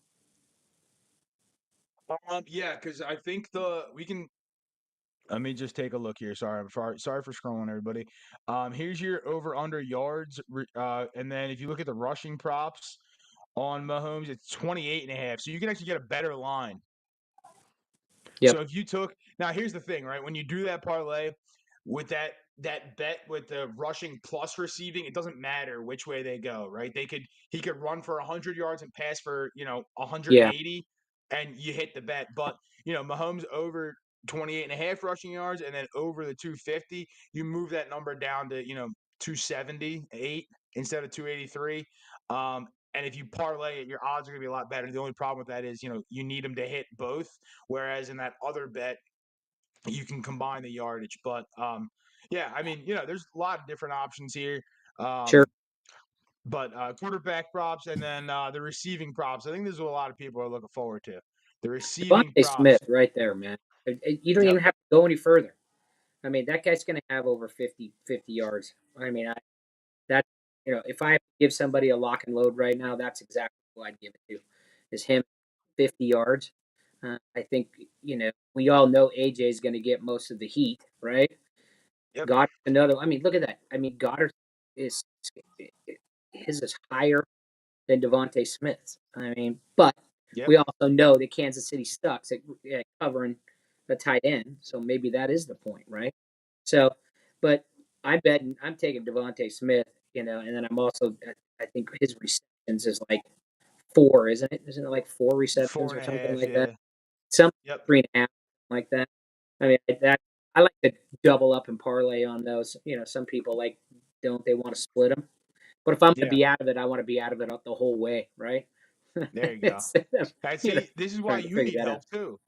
Yeah, because I think we can. Let me just take a look here. Sorry for scrolling, everybody. Here's your over under yards, and then if you look at the rushing props on Mahomes, it's 28 and a half. So you can actually get a better line. Yep. So if you took now, here's the thing, right? When you do that parlay with that bet with the rushing plus receiving, it doesn't matter which way they go, right? He could run for 100 yards and pass for 180, Yeah. and you hit the bet. But Mahomes over 28 and a half rushing yards, and then over the 250, you move that number down to 278 instead of 283. And if you parlay it, your odds are going to be a lot better. The only problem with that is, you need them to hit both. Whereas in that other bet, you can combine the yardage. But yeah, I mean, there's a lot of different options here. Sure. But quarterback props and then the receiving props. I think this is what a lot of people are looking forward to. The receiving Devontae props. Smith right there, man. You don't Yep. even have to go any further. I mean, that guy's going to have over 50 yards. I mean, that, if I have to give somebody a lock and load right now, that's exactly who I'd give it to. Is him 50 yards. I think, we all know AJ is going to get most of the heat, right? Yep. Goddard's another. I mean, look at that. I mean, Goddard is his is higher than Devontae Smith's. I mean, but Yep. we also know that Kansas City sucks at covering the tight end, so maybe that is the point, right? So, but I'm taking Devontae Smith, and then I'm also I think his receptions is like four, isn't it? Isn't it like four receptions Four or and a something half. like that? Yeah. Some Yep. 3.5 like that. I mean that I like to double up and parlay on those. Some people don't they want to split them, but if I'm going to Yeah. be out of it, I want to be out of it the whole way, right? There you go. Instead of See, this is why trying to you figure need that out. help too,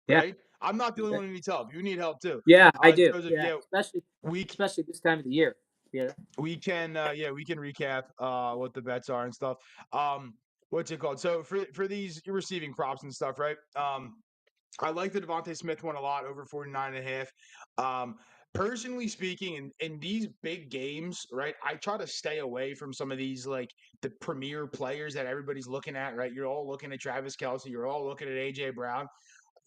Yeah, right? I'm not the only one who needs help. You need help too. yeah, I do. Joseph, Yeah, yeah, especially we especially this time of the year. Yeah, we can we can recap what the bets are and stuff. What's it called? So for these receiving props and stuff, right? I like the Devontae Smith one a lot, over 49.5. Personally speaking, in these big games, right, I try to stay away from some of these, like, the premier players that everybody's looking at, right? You're all looking at Travis Kelce, you're all looking at A.J. Brown.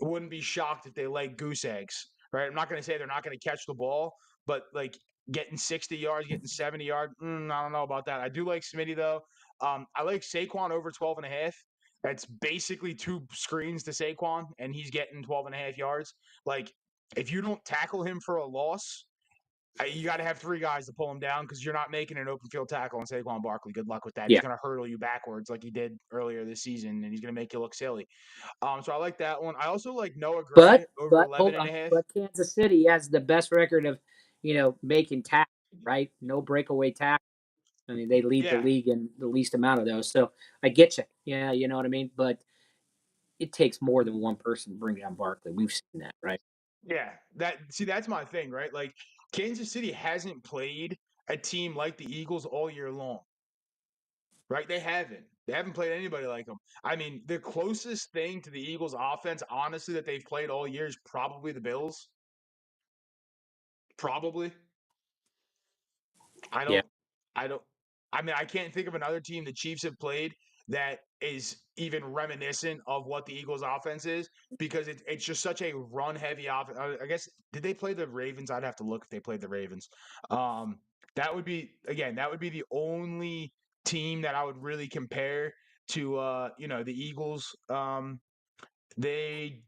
Wouldn't be shocked if they lay goose eggs, right? I'm not going to say they're not going to catch the ball, but like getting 60 yards, getting 70 yards, I don't know about that. I do like Smitty, though. I like Saquon over 12.5. That's basically two screens to Saquon, and he's getting 12.5 yards. Like, if you don't tackle him for a loss, you got to have three guys to pull him down because you're not making an open field tackle on Saquon Barkley. Good luck with that. He's Yeah, going to hurdle you backwards like he did earlier this season, and he's going to make you look silly. So I like that one. I also like Noah Gray over but 11 hold and on, a half. but Kansas City has the best record of, making tackles, right? No breakaway tackles. I mean, they lead the Yeah, league in the least amount of those. So I get you. Yeah, you know what I mean. But it takes more than one person to bring down Barkley. We've seen that, right? yeah. That's my thing, right? Like Kansas City hasn't played a team like the Eagles all year long, right? They haven't. They haven't played anybody like them. I mean, the closest thing to the Eagles offense, honestly, that they've played all year is probably the Bills. Probably. I Yeah, don't I don't I mean, I can't think of another team the Chiefs have played that is even reminiscent of what the Eagles offense is because it's just such a run heavy offense. I guess did they play the Ravens? I'd have to look if they played the Ravens. Um, that would be the only team that I would really compare to the Eagles. They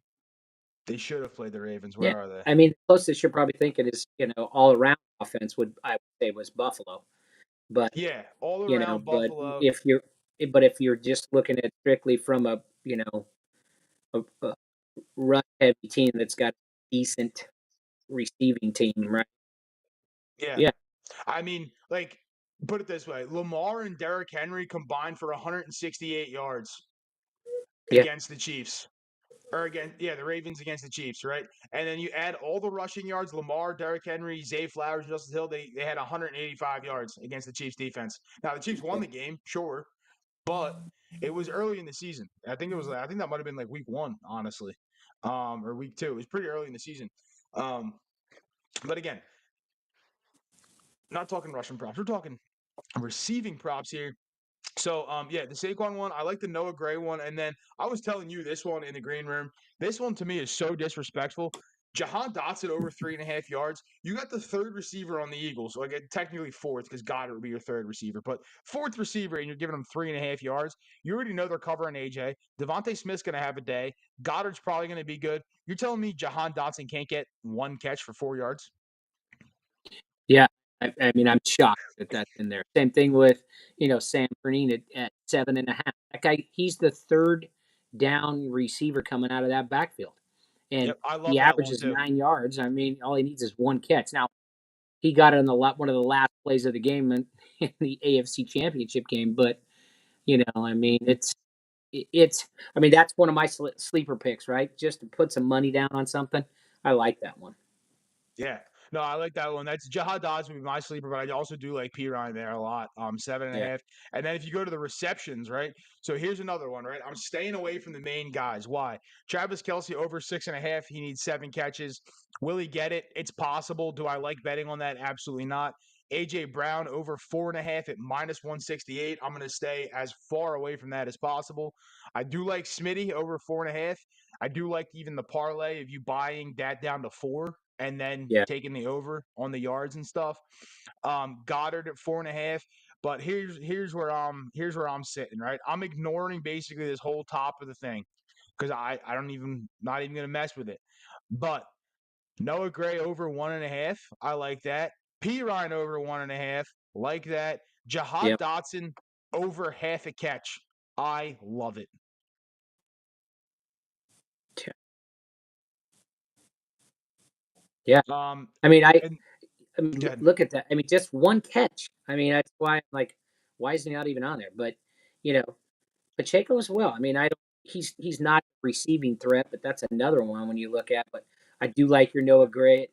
they should have played the Ravens. yeah. Where are they? I mean, the closest you're probably thinking is, all around offense would I would say was Buffalo. But Yeah, all around but Buffalo. if you're just looking at strictly from a run heavy team that's got decent receiving team, right? Yeah. Yeah, I mean, like, put it this way: Lamar and Derrick Henry combined for 168 yards yeah, against the Chiefs, or the Ravens against the Chiefs, right? And then you add all the rushing yards: Lamar, Derrick Henry, Zay Flowers, Justice Hill. They had 185 yards against the Chiefs defense. Now the Chiefs won yeah, the game, sure, but it was early in the season. I think that might have been like week one, honestly, or week two. It was pretty early in the season. Um, but again, not talking rushing props. We're talking receiving props here. So, the Saquon one, I like the Noah Gray one, and then I was telling you this one in the green room. This one to me is so disrespectful. Jahan Dotson over 3.5 yards. You got the third receiver on the Eagles, so technically fourth because Goddard would be your third receiver, but fourth receiver, and you're giving them 3.5 yards. You already know they're covering AJ. Devontae Smith's going to have a day. Goddard's probably going to be good. You're telling me Jahan Dotson can't get one catch for 4 yards? yeah. I mean, I'm shocked that that's in there. Same thing with Sam Pernine at 7.5. That guy, he's the third down receiver coming out of that backfield, and Yep, I he love that one averages too. 9 yards. I mean, all he needs is one catch. Now he got it on one of the last plays of the game in the AFC Championship game, but I mean, it's I mean that's one of my sleeper picks, right? Just to put some money down on something. I like that one. Yeah. No, I like that one. That's Jahad Dodds would be my sleeper, but I also do like P Ryan there a lot. Seven and a Yeah, half. And then if you go to the receptions, right? So here's another one, right? I'm staying away from the main guys. Why? Travis Kelce over 6.5. He needs 7 catches. Will he get it? It's possible. Do I like betting on that? Absolutely not. AJ Brown over 4.5 at minus 168. I'm gonna stay as far away from that as possible. I do like Smitty over 4.5. I do like even the parlay of you buying that down to 4 and then yeah, taking the over on the yards and stuff. Goddard at 4.5. But here's where I'm sitting, right? I'm ignoring basically this whole top of the thing because I don't even not even gonna mess with it. But Noah Gray over 1.5. I like that. P Ryan over 1.5. Like that. yeah, Jahad Dotson over half a catch. I love it. yeah. Um I mean, and I mean, Good. look at that. I mean, just one catch. I mean, that's why I'm like, why is he not even on there? But you know, Pacheco as well. I mean, I don't. He's not a receiving threat, but that's another one when you look at. But I do like your Noah Gray,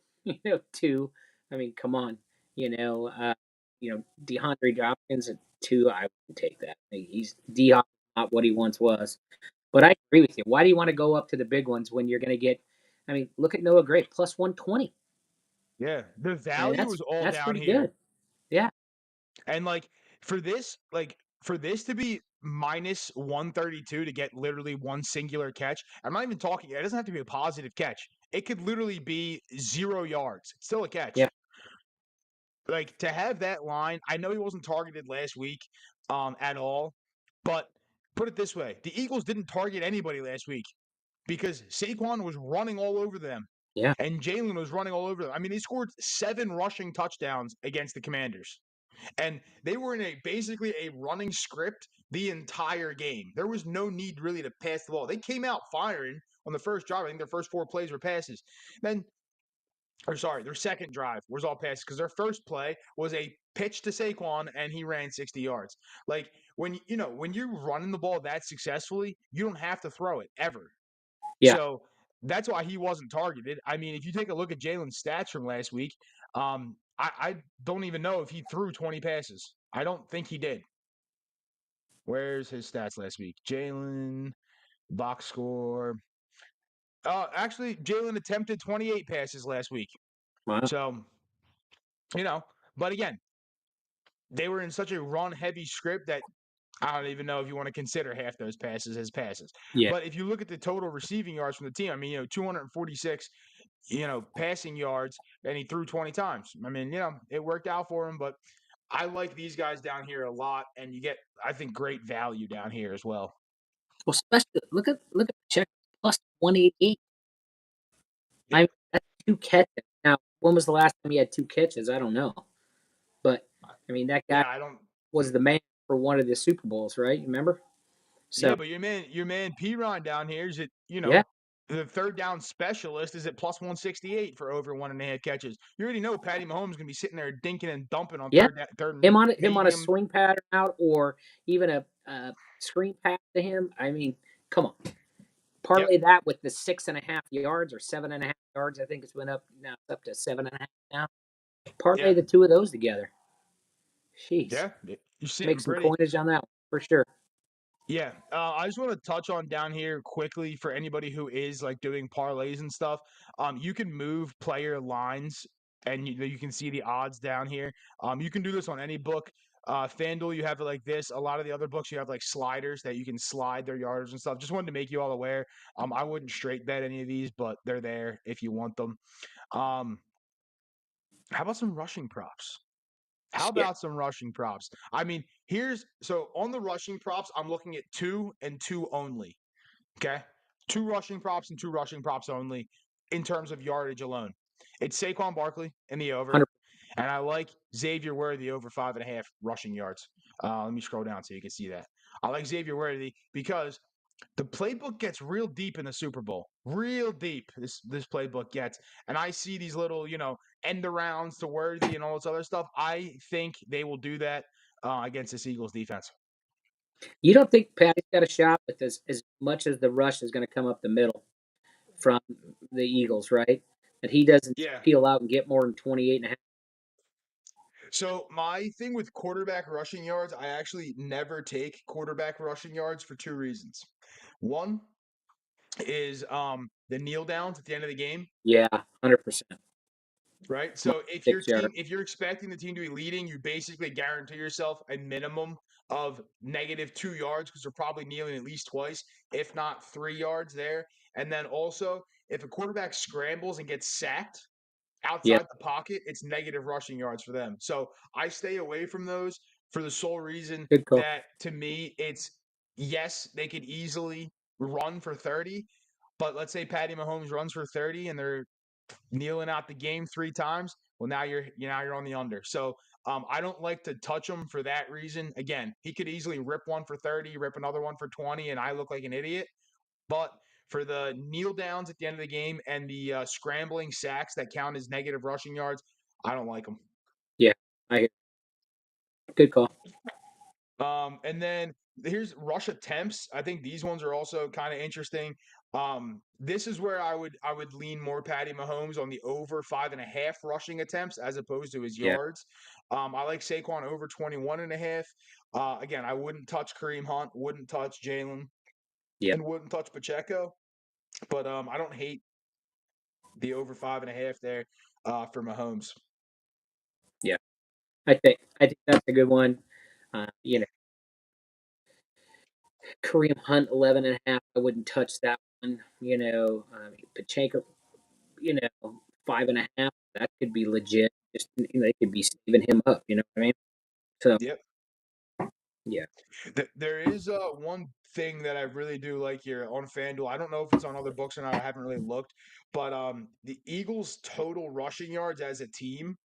two. I mean, come on, DeAndre Hopkins at two. I would take that. He's D Hop not what he once was. But I agree with you. Why do you want to go up to the big ones when you're going to get? I mean, look at Noah Gray plus 120. Yeah, the I mean, value is all that's down pretty here. good. Yeah, And for this to be minus 132 to get literally one singular catch, I'm not even talking, it doesn't have to be a positive catch. It could literally be 0 yards. It's still a yeah, catch. Like to have that line, I know he wasn't targeted last week at all, but put it this way, the Eagles didn't target anybody last week because Saquon was running all over them yeah. and Jalen was running all over them. I mean, they scored 7 rushing touchdowns against the Commanders. And they were in basically a running script the entire game. There was no need really to pass the ball. They came out firing on the first drive. I think their first 4 plays were passes. Then, or sorry, their second drive was all passes because their first play was a pitch to Saquon and he ran 60 yards. Like when you're running the ball that successfully, you don't have to throw it ever. Yeah. So that's why he wasn't targeted. I mean, if you take a look at Jalen's stats from last week, I don't even know if he threw 20 passes. I don't think he did. Where's his stats last week? Jalen, box score. Actually, Jalen attempted 28 passes last week. Wow. So, you know, but again, they were in such a run heavy script that I don't even know if you want to consider half those passes as passes. Yeah. But if you look at the total receiving yards from the team, I mean, 246 passing yards, and he threw 20 times. I mean, it worked out for him, but I like these guys down here a lot, and you get, I think, great value down here as well. Well, especially look at the check plus 188. I Yep. mean, that's 2 catches. Now, when was the last time he had 2 catches? I don't know, but I mean that guy Yeah, I don't. was the man for one of the Super Bowls, right? You remember? Yeah, So but your man Piron down here is at yeah, the third down specialist is at plus 168 for over 1.5 catches. You already know Patty Mahomes is gonna be sitting there dinking and dumping on yeah. third Him and on a medium. swing pattern out, or even a screen pass to him. I mean, come on. Yep. Parlay that with the 6.5 yards or 7.5 yards. I think it's went up now. It's up to 7.5 now. Parlay Yeah. the two of those together. Jeez, Yeah. You're make sitting some pretty. coinage on that one for sure. Yeah, I just want to touch on down here quickly for anybody who is like doing parlays and stuff. You can move player lines, and you can see the odds down here. You can do this on any book. FanDuel, you have it like this. A lot of the other books, you have like sliders that you can slide their yardage and stuff. Just wanted to make you all aware. I wouldn't straight bet any of these, but they're there if you want them. Um, how about some rushing props? How Yeah, about some rushing props? I mean, so on the rushing props, I'm looking at 2 and 2 only. Okay. 2 rushing props only in terms of yardage alone. It's Saquon Barkley in the over, 100. and I like Xavier Worthy over 5.5 rushing yards. Let me scroll down so you can see that. I like Xavier Worthy because the playbook gets real deep in the Super Bowl. Real deep, this playbook gets. And I see these little, end arounds to Worthy and all this other stuff. I think they will do that against this Eagles defense. You don't think Patty's got a shot with this as much as the rush is going to come up the middle from the Eagles, right? That he doesn't Yeah. peel out and get more than 28 and a half. So my thing with quarterback rushing yards, I actually never take quarterback rushing yards for 2 reasons. One is the kneel downs at the end of the game, Yeah, 100%. right? My So if your 6 yard. team, if you're expecting the team to be leading, you basically guarantee yourself a minimum of -2 yards because they're probably kneeling at least twice, if not 3 yards there. And then also, if a quarterback scrambles and gets sacked, Yeah, outside the pocket, it's negative rushing yards for them. So I stay away from those for the sole reason good call. that to me, it's yes, they could easily run for 30, but let's say Patty Mahomes runs for 30 and they're kneeling out the game 3 times. Well, now you're on the under. So I don't like to touch him for that reason. Again, he could easily rip one for 30, rip another one for 20, and I look like an idiot. But for the kneel downs at the end of the game and the scrambling sacks that count as negative rushing yards, I don't like them. Yeah, I hear. Good call. And then here's rush attempts. I think these ones are also kind of interesting. This is where I would lean more Patty Mahomes on the over 5.5 rushing attempts as opposed to his Yeah, yards. I like Saquon over 21.5. Again, I wouldn't touch Kareem Hunt, wouldn't touch Jalen. Yeah. and wouldn't touch Pacheco. But I don't hate the over 5.5 there for Mahomes. Yeah. I think that's a good one. You know, Kareem Hunt 11.5. I wouldn't touch that one. Pacheco. Five and a half. That could be legit. Just they could be saving him up. You know what I mean? So Yep. yeah. There is one thing that I really do like here on FanDuel. I don't know if it's on other books or not. I haven't really looked, but the Eagles' total rushing yards as a team.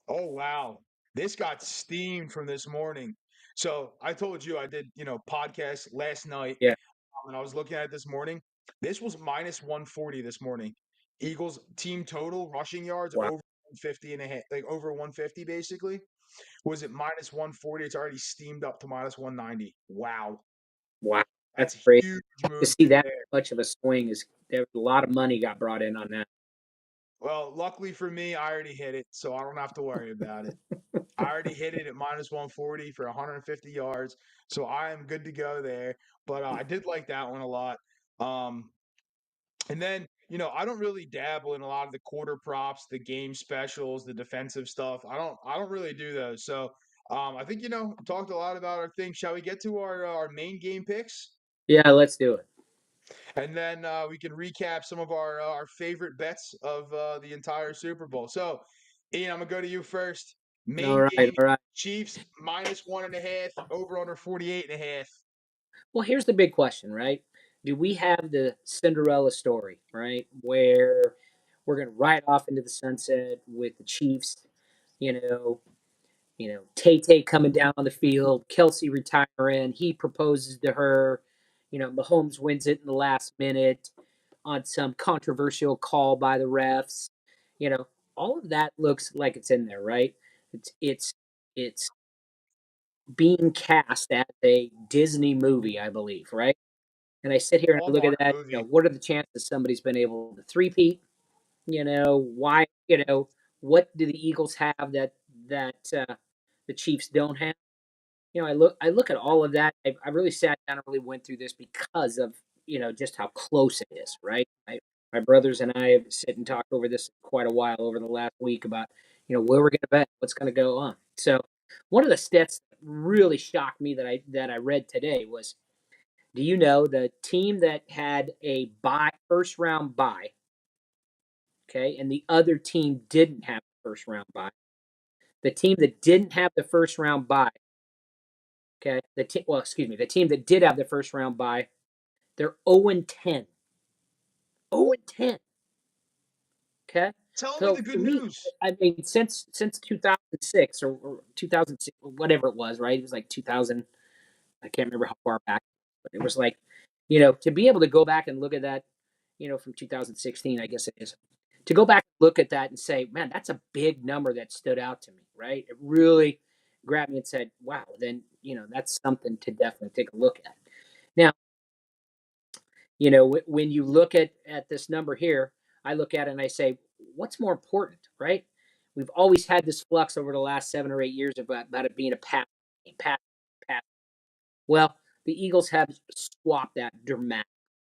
Oh wow, this got steamed from this morning. So I told you I did podcast last night, Yeah. and I was looking at it this morning. This was minus 140 this morning. Eagles team total rushing yards Wow. over 150 and a half, like over 150 basically. Was it minus 140? It's already steamed up to minus 190. Wow. Wow. That's That's a crazy. huge To move see that there. much of a swing is there. A lot of money got brought in on that. Well, luckily for me, I already hit it, so I don't have to worry about it. I already hit it at minus 140 for 150 yards, so I am good to go there. But I did like that one a lot. Um, and then, I don't really dabble in a lot of the quarter props, the game specials, the defensive stuff. I don't really do those. So, I think talked a lot about our thing. Shall we get to our main game picks? Yeah, let's do it. And then we can recap some of our favorite bets of the entire Super Bowl. So, Ian, I'm gonna go to you first. All Main right. game: All right. Chiefs minus 1.5, over under 48.5. Well, here's the big question, right? Do we have the Cinderella story, right, where we're going to ride off into the sunset with the Chiefs? You know, Tay Tay coming down on the field, Kelsey retiring, he proposes to her. Mahomes wins it in the last minute on some controversial call by the refs. You know, all of that looks like it's in there, right? It's being cast as a Disney movie, I believe, right? And I sit here and I look at Hallmark that. movie. What are the chances somebody's been able to three-peat? Why? What do the Eagles have that the Chiefs don't have? I look at all of that. I really sat down and really went through this because of just how close it is, right? My brothers and I have sit and talked over this quite a while over the last week about where we're going to bet, what's going to go on. So one of the stats that really shocked me that I read today was, do you know the team that had a first round bye, okay, and the other team didn't have the first round bye? The team that didn't have the first round bye, okay, the team that did have the first round bye, they're 0-10. 0-10. Okay. Tell me So the for good me, news. I mean, since 2006 or 2006, whatever it was, right? It was like 2000. I can't remember how far back, but it was like, to be able to go back and look at that, from 2016, I guess it is, to go back and look at that and say, man, that's a big number that stood out to me, right? It really grabbed me and said, wow, then, that's something to definitely take a look at. Now, when you look at this number here, I look at it and I say, what's more important, right? We've always had this flux over the last 7 or 8 years about it being a pass game, pass. Well, the Eagles have swapped that dramatically,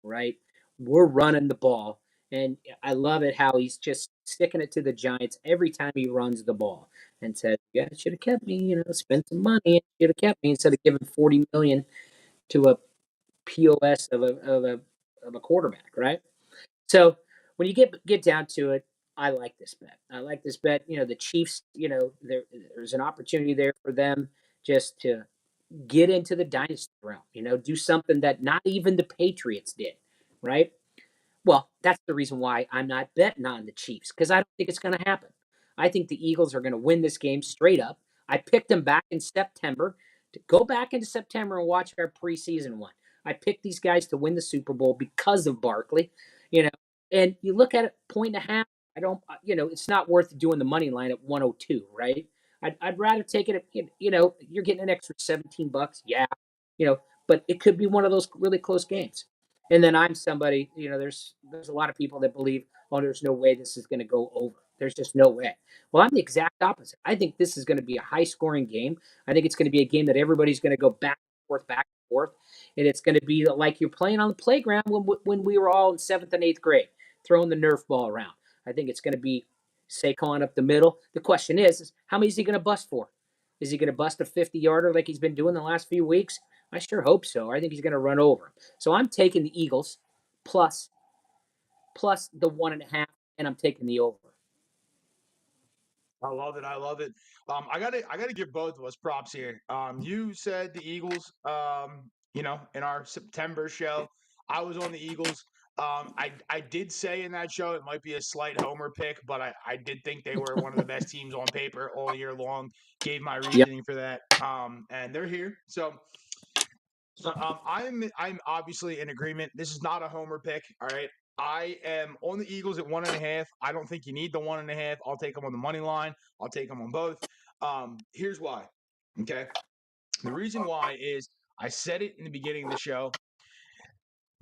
right? We're running the ball, and I love it how he's just sticking it to the Giants every time he runs the ball and said, "Yeah, should have kept me. Spend some money. Should have kept me instead of giving 40 million to a POS of a quarterback, right?" So when you get down to it, I like this bet. I like this bet. The Chiefs. There's an opportunity there for them just to get into the dynasty realm. Do something that not even the Patriots did, right? Well, that's the reason why I'm not betting on the Chiefs because I don't think it's going to happen. I think the Eagles are going to win this game straight up. I picked them back in September to go back into September and watch our preseason one. I picked these guys to win the Super Bowl because of Barkley, you know. And you look at it, point and a half. I don't, it's not worth doing the money line at 102, right? I'd rather take it. You're getting an extra $17. Yeah, but it could be one of those really close games. And then I'm somebody, there's a lot of people that believe, oh, there's no way this is going to go over. There's just no way. Well, I'm the exact opposite. I think this is going to be a high scoring game. I think it's going to be a game that everybody's going to go back and back and forth. And it's going to be like you're playing on the playground when we were all in 7th and 8th grade, throwing the Nerf ball around. I think it's going to be Saquon up the middle. The question is how many is he going to bust for? Is he going to bust a 50-yarder like he's been doing the last few weeks? I sure hope so. I think he's going to run over him. So I'm taking the Eagles plus the 1.5, and I'm taking the over. I love it. I love it. I gotta give both of us props here. You said the Eagles, in our September show. I was on the Eagles. I did say in that show it might be a slight homer pick, but I did think they were one of the best teams on paper all year long. Gave my Yep. reasoning for that. And they're here. So I'm obviously in agreement. This is not a homer pick. All right. I am on the Eagles at 1.5. I don't think you need the 1.5. I'll take them on the money line. I'll take them on both. Here's why. Okay. The reason why is I said it in the beginning of the show.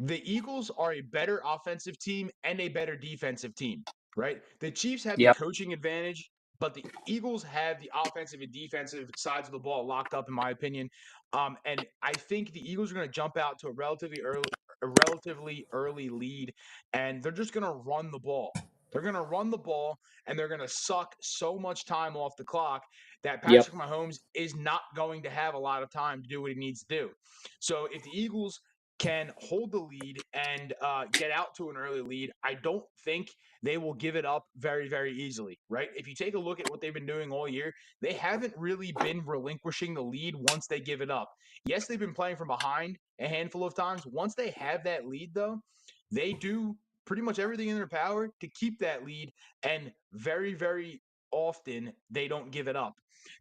The Eagles are a better offensive team and a better defensive team, right? The Chiefs have the Yep. coaching advantage, but the Eagles have the offensive and defensive sides of the ball locked up, in my opinion. And I think the Eagles are going to jump out to a relatively early lead, and they're just going to run the ball. They're going to run the ball, and they're going to suck so much time off the clock that Yep. Patrick Mahomes is not going to have a lot of time to do what he needs to do. So if the Eagles can hold the lead and get out to an early lead, I don't think they will give it up very, very easily, right? If you take a look at what they've been doing all year, they haven't really been relinquishing the lead once they give it up. Yes, they've been playing from behind a handful of times. Once they have that lead, though, they do pretty much everything in their power to keep that lead, and very, very often they don't give it up.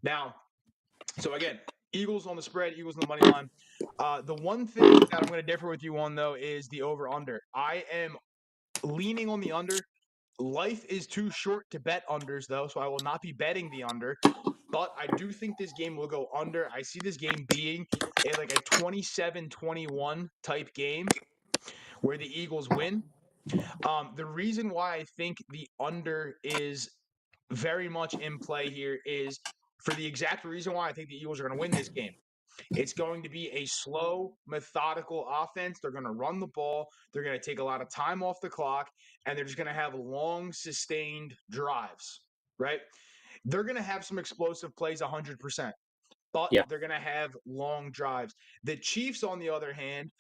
Now, so again, Eagles on the spread, Eagles on the money line. The one thing that I'm going to differ with you on, though, is the over-under. I am leaning on the under. Life is too short to bet unders, though, so I will not be betting the under. But I do think this game will go under. I see this game being like a 27-21 type game where the Eagles win. The reason why I think the under is very much in play here is for the exact reason why I think the Eagles are going to win this game. It's going to be a slow, methodical offense. They're going to run the ball. They're going to take a lot of time off the clock, and they're just going to have long, sustained drives, right? They're going to have some explosive plays 100%, but Yeah. they're going to have long drives. The Chiefs, on the other hand,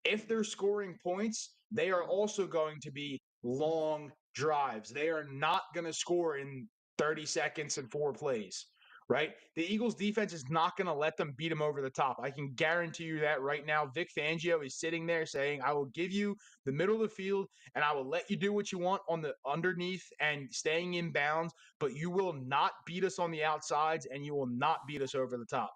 if they're scoring points, they are also going to be long drives. They are not going to score in 30 seconds and 4 plays, right? The Eagles defense is not going to let them beat them over the top. I can guarantee you that right now. Vic Fangio is sitting there saying, I will give you the middle of the field and I will let you do what you want on the underneath and staying in bounds, but you will not beat us on the outsides and you will not beat us over the top.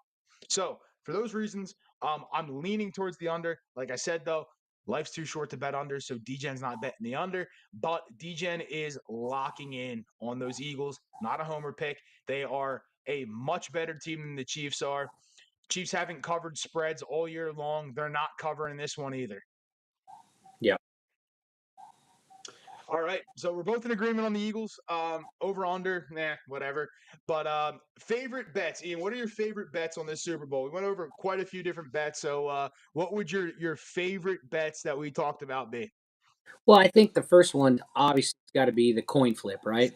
So for those reasons, I'm leaning towards the under. Like I said, though, life's too short to bet under, so DGen's not betting the under. But DGen is locking in on those Eagles. Not a homer pick. They are a much better team than the Chiefs are. Chiefs haven't covered spreads all year long. They're not covering this one either. Yeah. All right, so we're both in agreement on the Eagles. Over under, whatever. But favorite bets, Ian. What are your favorite bets on this Super Bowl? We went over quite a few different bets. So, what would your favorite bets that we talked about be? Well, I think the first one obviously has got to be the coin flip, right?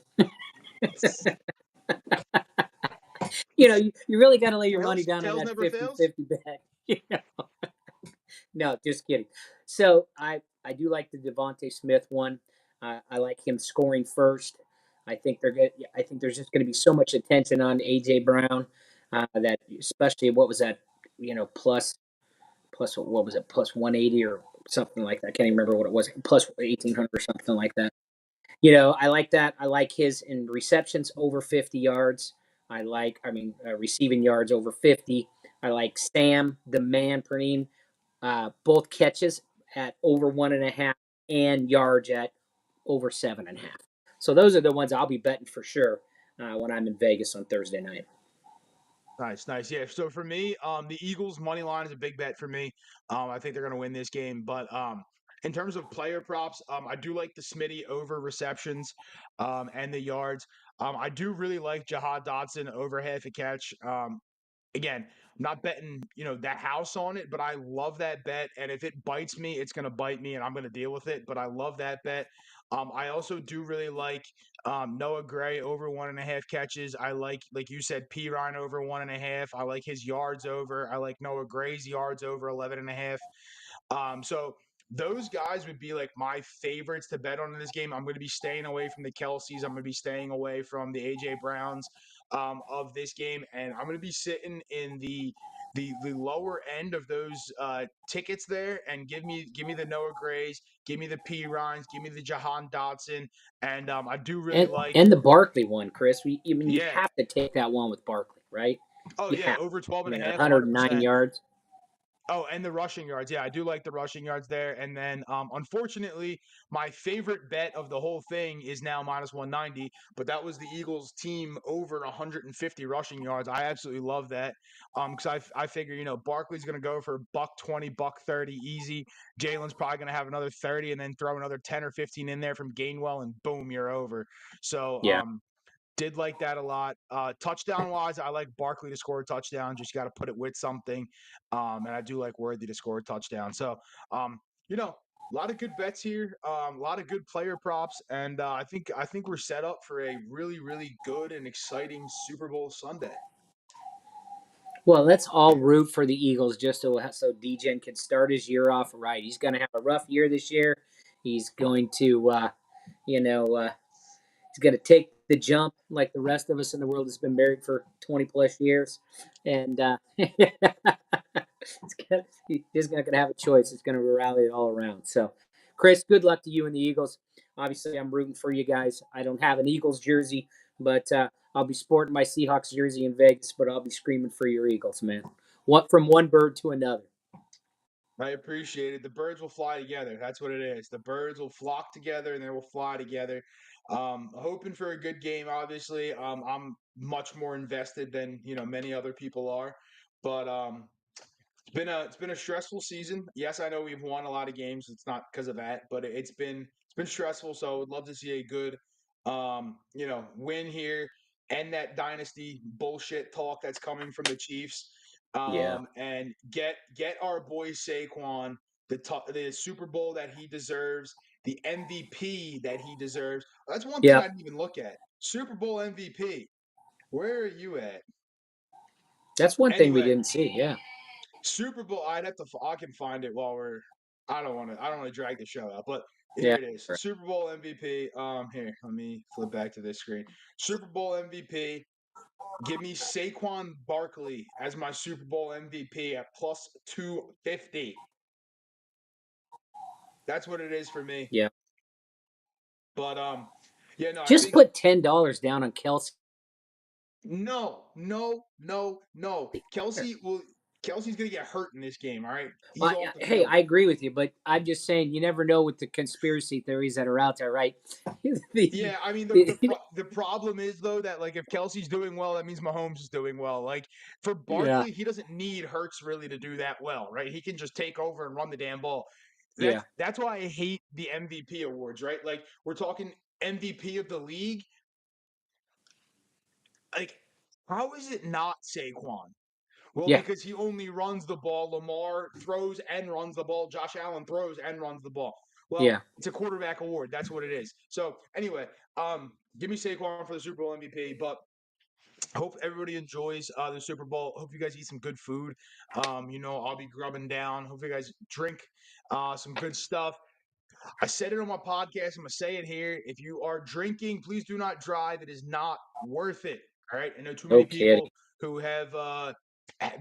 You really got to lay your money Tails, down on tails that never fails. 50-50 bet. No, just kidding. So I do like the Devonte Smith one. I like him scoring first. I think they're good. I think there's just going to be so much attention on AJ Brown that especially what was that? Plus what was it? Plus 180 or something like that. I can't even remember what it was. Plus 1800 or something like that. I like that. I like his in receptions over 50 yards. Receiving yards over 50. I like Sam, the man, Pernine, both catches at over 1.5 and yards at over 7.5. So those are the ones I'll be betting for sure when I'm in Vegas on Thursday night. Nice, nice. Yeah. So for me, the Eagles money line is a big bet for me. I think they're going to win this game. But in terms of player props, I do like the Smitty over receptions, and the yards. I do really like Jahad Dotson over half a catch. again, I'm not betting, that house on it, but I love that bet. And if it bites me, it's going to bite me and I'm going to deal with it. But I love that bet. I also do really like Noah Gray over 1.5 catches. I like you said, P. Ryan over 1.5. I like his yards over. I like Noah Gray's yards over 11.5. So those guys would be like my favorites to bet on in this game. I'm going to be staying away from the Kelseys. I'm going to be staying away from the AJ Browns of this game, and I'm going to be sitting in the lower end of those tickets there. And give me the Noah Grays, give me the P Ryans, give me the Jahan Dotson, and I do really like And the Barkley one, Chris. I mean, you yeah. have to take that one with Barkley, right? Oh You yeah, have, over 12 and a half, 109 100%. yards. Oh, and the rushing yards. Yeah, I do like the rushing yards there. And then, unfortunately, my favorite bet of the whole thing is now minus 190. But that was the Eagles team over 150 rushing yards. I absolutely love that. Because I figure Barkley's going to go for $120, $130 easy. Jalen's probably going to have another 30, and then throw another 10 or 15 in there from Gainwell, and boom, you're over. So, Yeah. did like that a lot. Touchdown wise, I like Barkley to score a touchdown. Just got to put it with something. And I do like Worthy to score a touchdown. So, a lot of good bets here. A lot of good player props, and I think we're set up for a really really good and exciting Super Bowl Sunday. Well, let's all root for the Eagles just so DGen can start his year off right. He's going to have a rough year this year. He's going to, you know, he's going to take the jump like the rest of us in the world has been married for 20 plus years. And he's not going to have a choice. It's going to rally it all around. So, Chris, good luck to you and the Eagles. Obviously, I'm rooting for you guys. I don't have an Eagles jersey, but I'll be sporting my Seahawks jersey in Vegas, but I'll be screaming for your Eagles, man. What from one bird to another. I appreciate it. The birds will fly together. That's what it is. The birds will flock together and they will fly together. Hoping for a good game. Obviously, I'm much more invested than many other people are, but it's been a stressful season. Yes, I know we've won a lot of games. It's not because of that, but it's been stressful. So I would love to see a good win here, end that dynasty bullshit talk that's coming from the Chiefs. Yeah. And get our boy Saquon the Super Bowl that he deserves, the MVP that he deserves. That's one thing I Yep. didn't even look at. Super Bowl MVP. Where are you at? That's one thing we Anyway, didn't see. Yeah. Super Bowl. I can find it while we're. I don't want to. I don't want to drag the show out, but here Yeah. it is. Super Bowl MVP. Here, let me flip back to this screen. Super Bowl MVP. Give me Saquon Barkley as my Super Bowl MVP at plus 250. That's what it is for me. Yeah. But yeah, no, I Just think put $10 down on Kelsey. no, no, no, no. Kelsey's gonna get hurt in this game. All right, he's Well, off the hey, field. I agree with you, but I'm just saying you never know with the conspiracy theories that are out there, right? the, Yeah, I mean the, the problem is though that like if Kelsey's doing well, that means Mahomes is doing well. Like for yeah, Barkley, he doesn't need Hurts really to do that well, right? He can just take over and run the damn ball. yeah, That's why I hate the MVP awards, right? Like we're talking MVP of the league. Like how is it not Saquon? Well, yeah, because he only runs the ball. Lamar throws and runs the ball. Josh Allen throws and runs the ball. Well, yeah. it's a quarterback award. That's what it is. So anyway, give me Saquon for the Super Bowl MVP. But hope everybody enjoys the Super Bowl. Hope you guys eat some good food. I'll be grubbing down. Hope you guys drink some good stuff. I said it on my podcast. I'm gonna say it here. If you are drinking, please do not drive. It is not worth it. All right. I know too many No kidding. people who have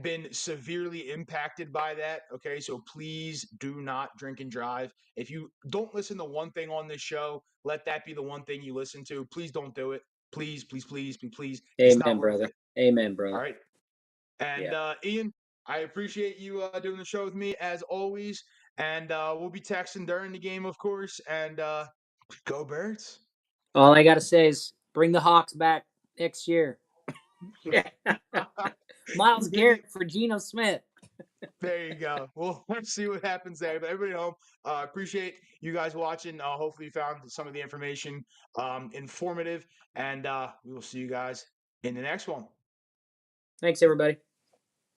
been severely impacted by that. Okay. So please do not drink and drive. If you don't listen to one thing on this show, let that be the one thing you listen to. Please don't do it. Please, please, please, please, please. It's not Amen, worth brother. it. Amen, All brother. right. And Yeah. Ian, I appreciate you doing the show with me as always. And we'll be texting during the game, of course. And go Birds. All I gotta say is bring the Hawks back next year. Miles Maybe Garrett for Geno Smith. there you go. We'll see what happens there. But everybody at home, appreciate you guys watching. Hopefully, you found some of the information informative. And we will see you guys in the next one. Thanks, everybody.